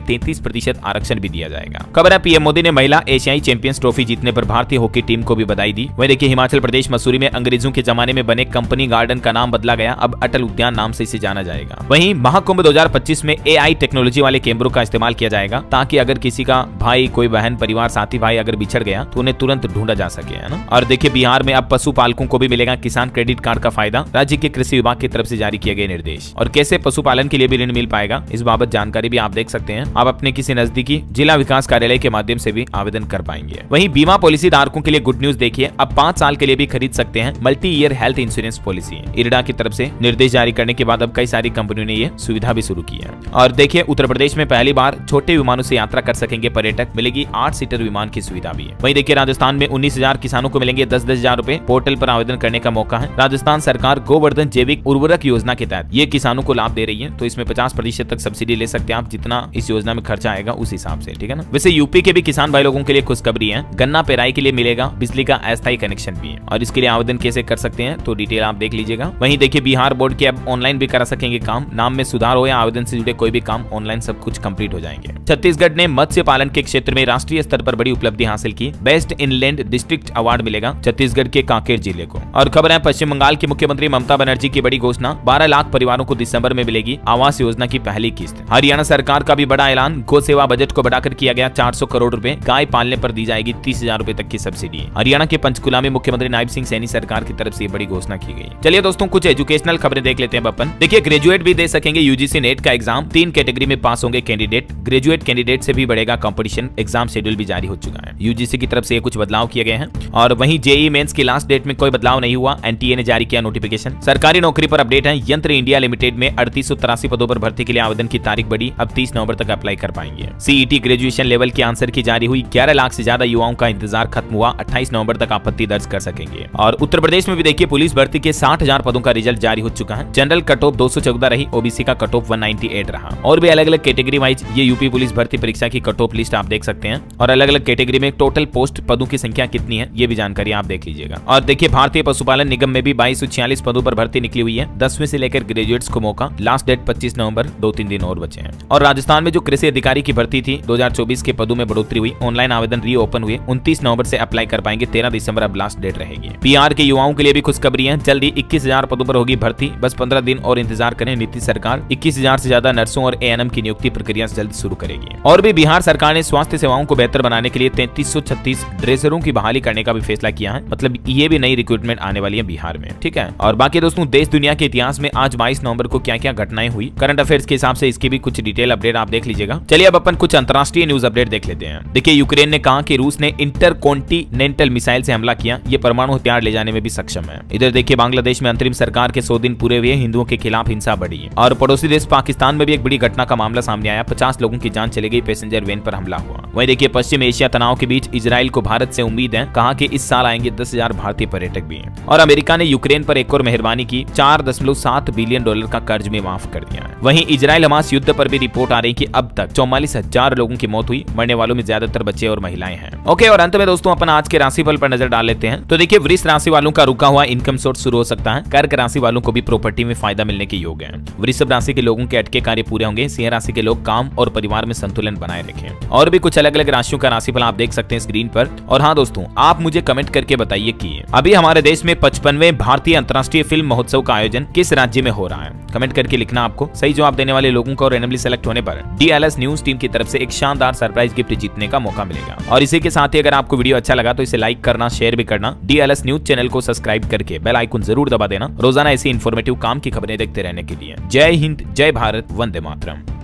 33% आरक्षण भी दिया जाएगा। खबर है पीएम मोदी ने महिला एशियाई चैंपियंस ट्रॉफी जीतने पर भारतीय हॉकी टीम को भी बधाई दी। वहीं देखिए हिमाचल प्रदेश मसूरी में अंग्रेजों के जमाने में बने कंपनी गार्डन का नाम बदला गया, अब अटल उद्यान नाम से इसे जाना जाएगा। वहीं महाकुंभ 2025 में एआई टेक्नोलॉजी वाले कैमरों का इस्तेमाल किया जाएगा, ताकि अगर किसी का भाई, कोई बहन, परिवार, साथी भाई अगर बिछड़ गया तो उन्हें तुरंत ढूंढा जा सके, है ना। और देखिए बिहार में अब पशुपालकों को भी मिलेगा किसान क्रेडिट कार्ड का फायदा, राज्य के कृषि विभाग की तरफ से जारी किए गए निर्देश। और कैसे पशुपालन के लिए भी ऋण मिल पाएगा, इस बाबत जानकारी भी आप देख सकते हैं। आप अपने किसी नजदीकी जिला विकास कार्यालय के माध्यम से भी आवेदन कर पाएंगे। वहीं बीमा पॉलिसी धारकों के लिए गुड न्यूज देखिए, अब 5 साल के लिए भी खरीद सकते हैं multi year health insurance policy. IRDA की तरफ से निर्देश जारी करने के बाद अब कई सारी कंपनियों ने ये सुविधा भी शुरू की है। और देखिए उत्तर प्रदेश में पहली बार छोटे विमानों से यात्रा कर सकेंगे पर्यटक, मिलेगी 8 सीटर विमान की सुविधा भी है। वहीं देखिए राजस्थान में 19,000 किसानों को मिलेंगे 10-10 हजार रुपए, पोर्टल पर आवेदन करने का मौका है। राजस्थान सरकार गोवर्धन जैविक उर्वरक योजना के तहत ये किसानों को लाभ दे रही है, तो इसमें 50% तक सब्सिडी ले सकते हैं आप, जितना इस योजना में खर्चा आएगा उस हिसाब से, ठीक है ना। वैसे यूपी के भी किसान भाई लोगों के लिए खुशखबरी है, गन्ना पेराई के लिए मिलेगा बिजली का अस्थायी कनेक्शन भी है। और इसके लिए आवेदन कैसे कर सकते हैं तो डिटेल आप देख लीजिएगा। वहीं देखिए बिहार बोर्ड के अब ऑनलाइन भी करा सकेंगे काम, नाम में सुधार हो या आवेदन से जुड़े कोई भी काम ऑनलाइन सब कुछ कंप्लीट हो जाएंगे। छत्तीसगढ़ ने मत्स्य पालन के क्षेत्र में राष्ट्रीय स्तर पर बड़ी उपलब्धि हासिल की, बेस्ट इनलैंड डिस्ट्रिक्ट अवार्ड मिलेगा छत्तीसगढ़ के कांकेर जिले को। और खबर है पश्चिम बंगाल की मुख्यमंत्री ममता बनर्जी की बड़ी घोषणा, 12 लाख परिवारों को दिसंबर में मिलेगी आवास योजना की पहली किस्त। हरियाणा सरकार का भी बड़ा ऐलान, गौ सेवा बजट को बढ़ाकर किया गया 400 करोड़ रुपए, गाय पालने पर दी जाएगी 30,000 रुपए तक की सब्सिडी। हरियाणा के पंचकुला में मुख्यमंत्री नायब सिंह सैनी सरकार की तरफ से बड़ी घोषणा की गई। चलिए दोस्तों कुछ एजुकेशनल खबरें देख लेते हैं अपन। देखिए ग्रेजुएट भी दे सकेंगे यूजीसी नेट का एग्जाम, 3 कैटेगरी में पास होंगे कैंडिडेट। ग्रेजुएट कैंडिडेट से भी बढ़ेगा कंपटीशन, एग्जाम शेड्यूल भी जारी हो चुका है। यूजीसी की तरफ से कुछ बदलाव किए गए हैं। और वहीं जेईई मेंस की लास्ट डेट में कोई बदलाव नहीं हुआ, एनटीए ने जारी किया नोटिफिकेशन। सरकारी नौकरी पर अपडेट है, यंत्र इंडिया लिमिटेड में 3883 पदों पर भर्ती के लिए आवेदन की तारीख बढ़ी, अब 30 नवंबर तक अप्लाई कर पाएंगे। सीईटी ग्रेजुएशन लेवल के आंसर की जारी हुई, 11 लाख से ज्यादा युवाओं का इंतजार खत्म हुआ, 28 नवंबर तक आपत्ति दर्ज कर सकेंगे। और उत्तर प्रदेश में भी देखिए पुलिस भर्ती के 60,000 पदों का रिजल्ट जारी हो चुका है। जनरल कट ऑफ 214 रही, ओबीसी का कट ऑफ 198 रहा। और भी अलग अलग कैटेगरी वाइज ये यूपी पुलिस भर्ती परीक्षा की कट ऑफ लिस्ट आप देख सकते हैं। और अलग अलग कैटेगरी में टोटल पोस्ट पदों की संख्या कितनी है ये भी जानकारी आप देख लीजिएगा। और देखिए भारतीय पशुपालन निगम में भी 2246 पदों पर भर्ती निकली हुई है, 10वीं से लेकर ग्रेजुएट्स को मौका, लास्ट डेट 25 नवंबर, 2-3 दिन और बचे हैं। और राजस्थान में जो कृषि अधिकारी की भर्ती थी 2024 के पदों में बढ़ोतरी हुई, ऑनलाइन आवेदन री ओपन हुए, 29 नवंबर से अप्लाई कर पाएंगे, 13 दिसंबर अब लास्ट डेट रहेगी। पीआर के युवाओं के लिए भी खुशखबरी है, जल्दी 21,000 पदों पर होगी भर्ती, बस 15 दिन और इंतजार करें। नीतीश सरकार 21,000 से ज्यादा नर्सों और एएनएम की नियुक्ति प्रक्रिया जल्द शुरू करेगी। और भी बिहार सरकार ने स्वास्थ्य सेवाओं को बेहतर बनाने के लिए 3336 ड्रेसरों की बहाली करने का भी फैसला किया है, मतलब ये भी नई रिक्रूटमेंट आने वाली है बिहार में, ठीक है। और बाकी दोस्तों देश दुनिया के इतिहास में आज 22 नवंबर को क्या क्या घटनाएं हुई करंट अफेयर्स के हिसाब से इसकी भी कुछ डिटेल अपडेट आप देख लीजिएगा। चलिए अब अपन कुछ अंतर्राष्ट्रीय न्यूज अपडेट देख लेते हैं। देखिए यूक्रेन ने कहा कि रूस ने इंटरकॉन्टिनेंटल मिसाइल से हमला किया, ये परमाणु हथियार ले जाने में भी सक्षम है। इधर देखिए बांग्लादेश में अंतरिम सरकार के 100 दिन पूरे हुए, हिंदुओं के खिलाफ हिंसा बढ़ी है। और पड़ोसी देश पाकिस्तान में भी एक बड़ी घटना का मामला सामने आया, 50 लोगों की जान चली गई, पैसेंजर वैन पर हमला हुआ। वहीं देखिए पश्चिम एशिया तनाव के बीच इजराइल को भारत से उम्मीद है, कहा कि इस साल आएंगे 10,000 भारतीय पर्यटक भी हैं। और अमेरिका ने यूक्रेन पर एक और मेहरबानी की, $4.7 बिलियन का कर्ज में माफ कर दिया है। वहीं इजराइल हमास युद्ध पर भी रिपोर्ट आ रही कि अब तक 44,000 लोगों की मौत हुई, मरने वालों में ज्यादातर बच्चे और महिलाएं हैं। ओके, और अंत में दोस्तों अपन आज के राशिफल पर नजर डाल लेते हैं। तो देखिए वृष राशि वालों का रुका हुआ इनकम सोर्स शुरू हो सकता है, कर्क राशि वालों को भी प्रॉपर्टी में फायदा मिलने के योग है। वृषभ राशि के लोगों के अटके कार्य पूरे होंगे, सिंह राशि के लोग काम और परिवार में संतुलन बनाए रखें। और भी कुछ अलग अलग राशियों का राशिफल आप देख सकते हैं स्क्रीन पर। और हाँ दोस्तों, आप मुझे कमेंट करके बताइए कि अभी हमारे देश में 55वें भारतीय अंतर्राष्ट्रीय फिल्म महोत्सव का आयोजन किस राज्य में हो रहा है। कमेंट करके लिखना आपको। सही जवाब देने वाले लोगों को रैंडमली सेलेक्ट होने पर DLS न्यूज टीम की तरफ से एक शानदार सरप्राइज गिफ्ट जीतने का मौका मिलेगा। और इसी के साथ ही अगर आपको वीडियो अच्छा लगा तो इसे लाइक करना, शेयर भी करना, DLS न्यूज चैनल को सब्सक्राइब करके बेल आइकन जरूर दबा देना, रोजाना ऐसी इन्फॉर्मेटिव काम की खबरें देखते रहने के लिए। जय हिंद, जय भारत, वंदे मातरम।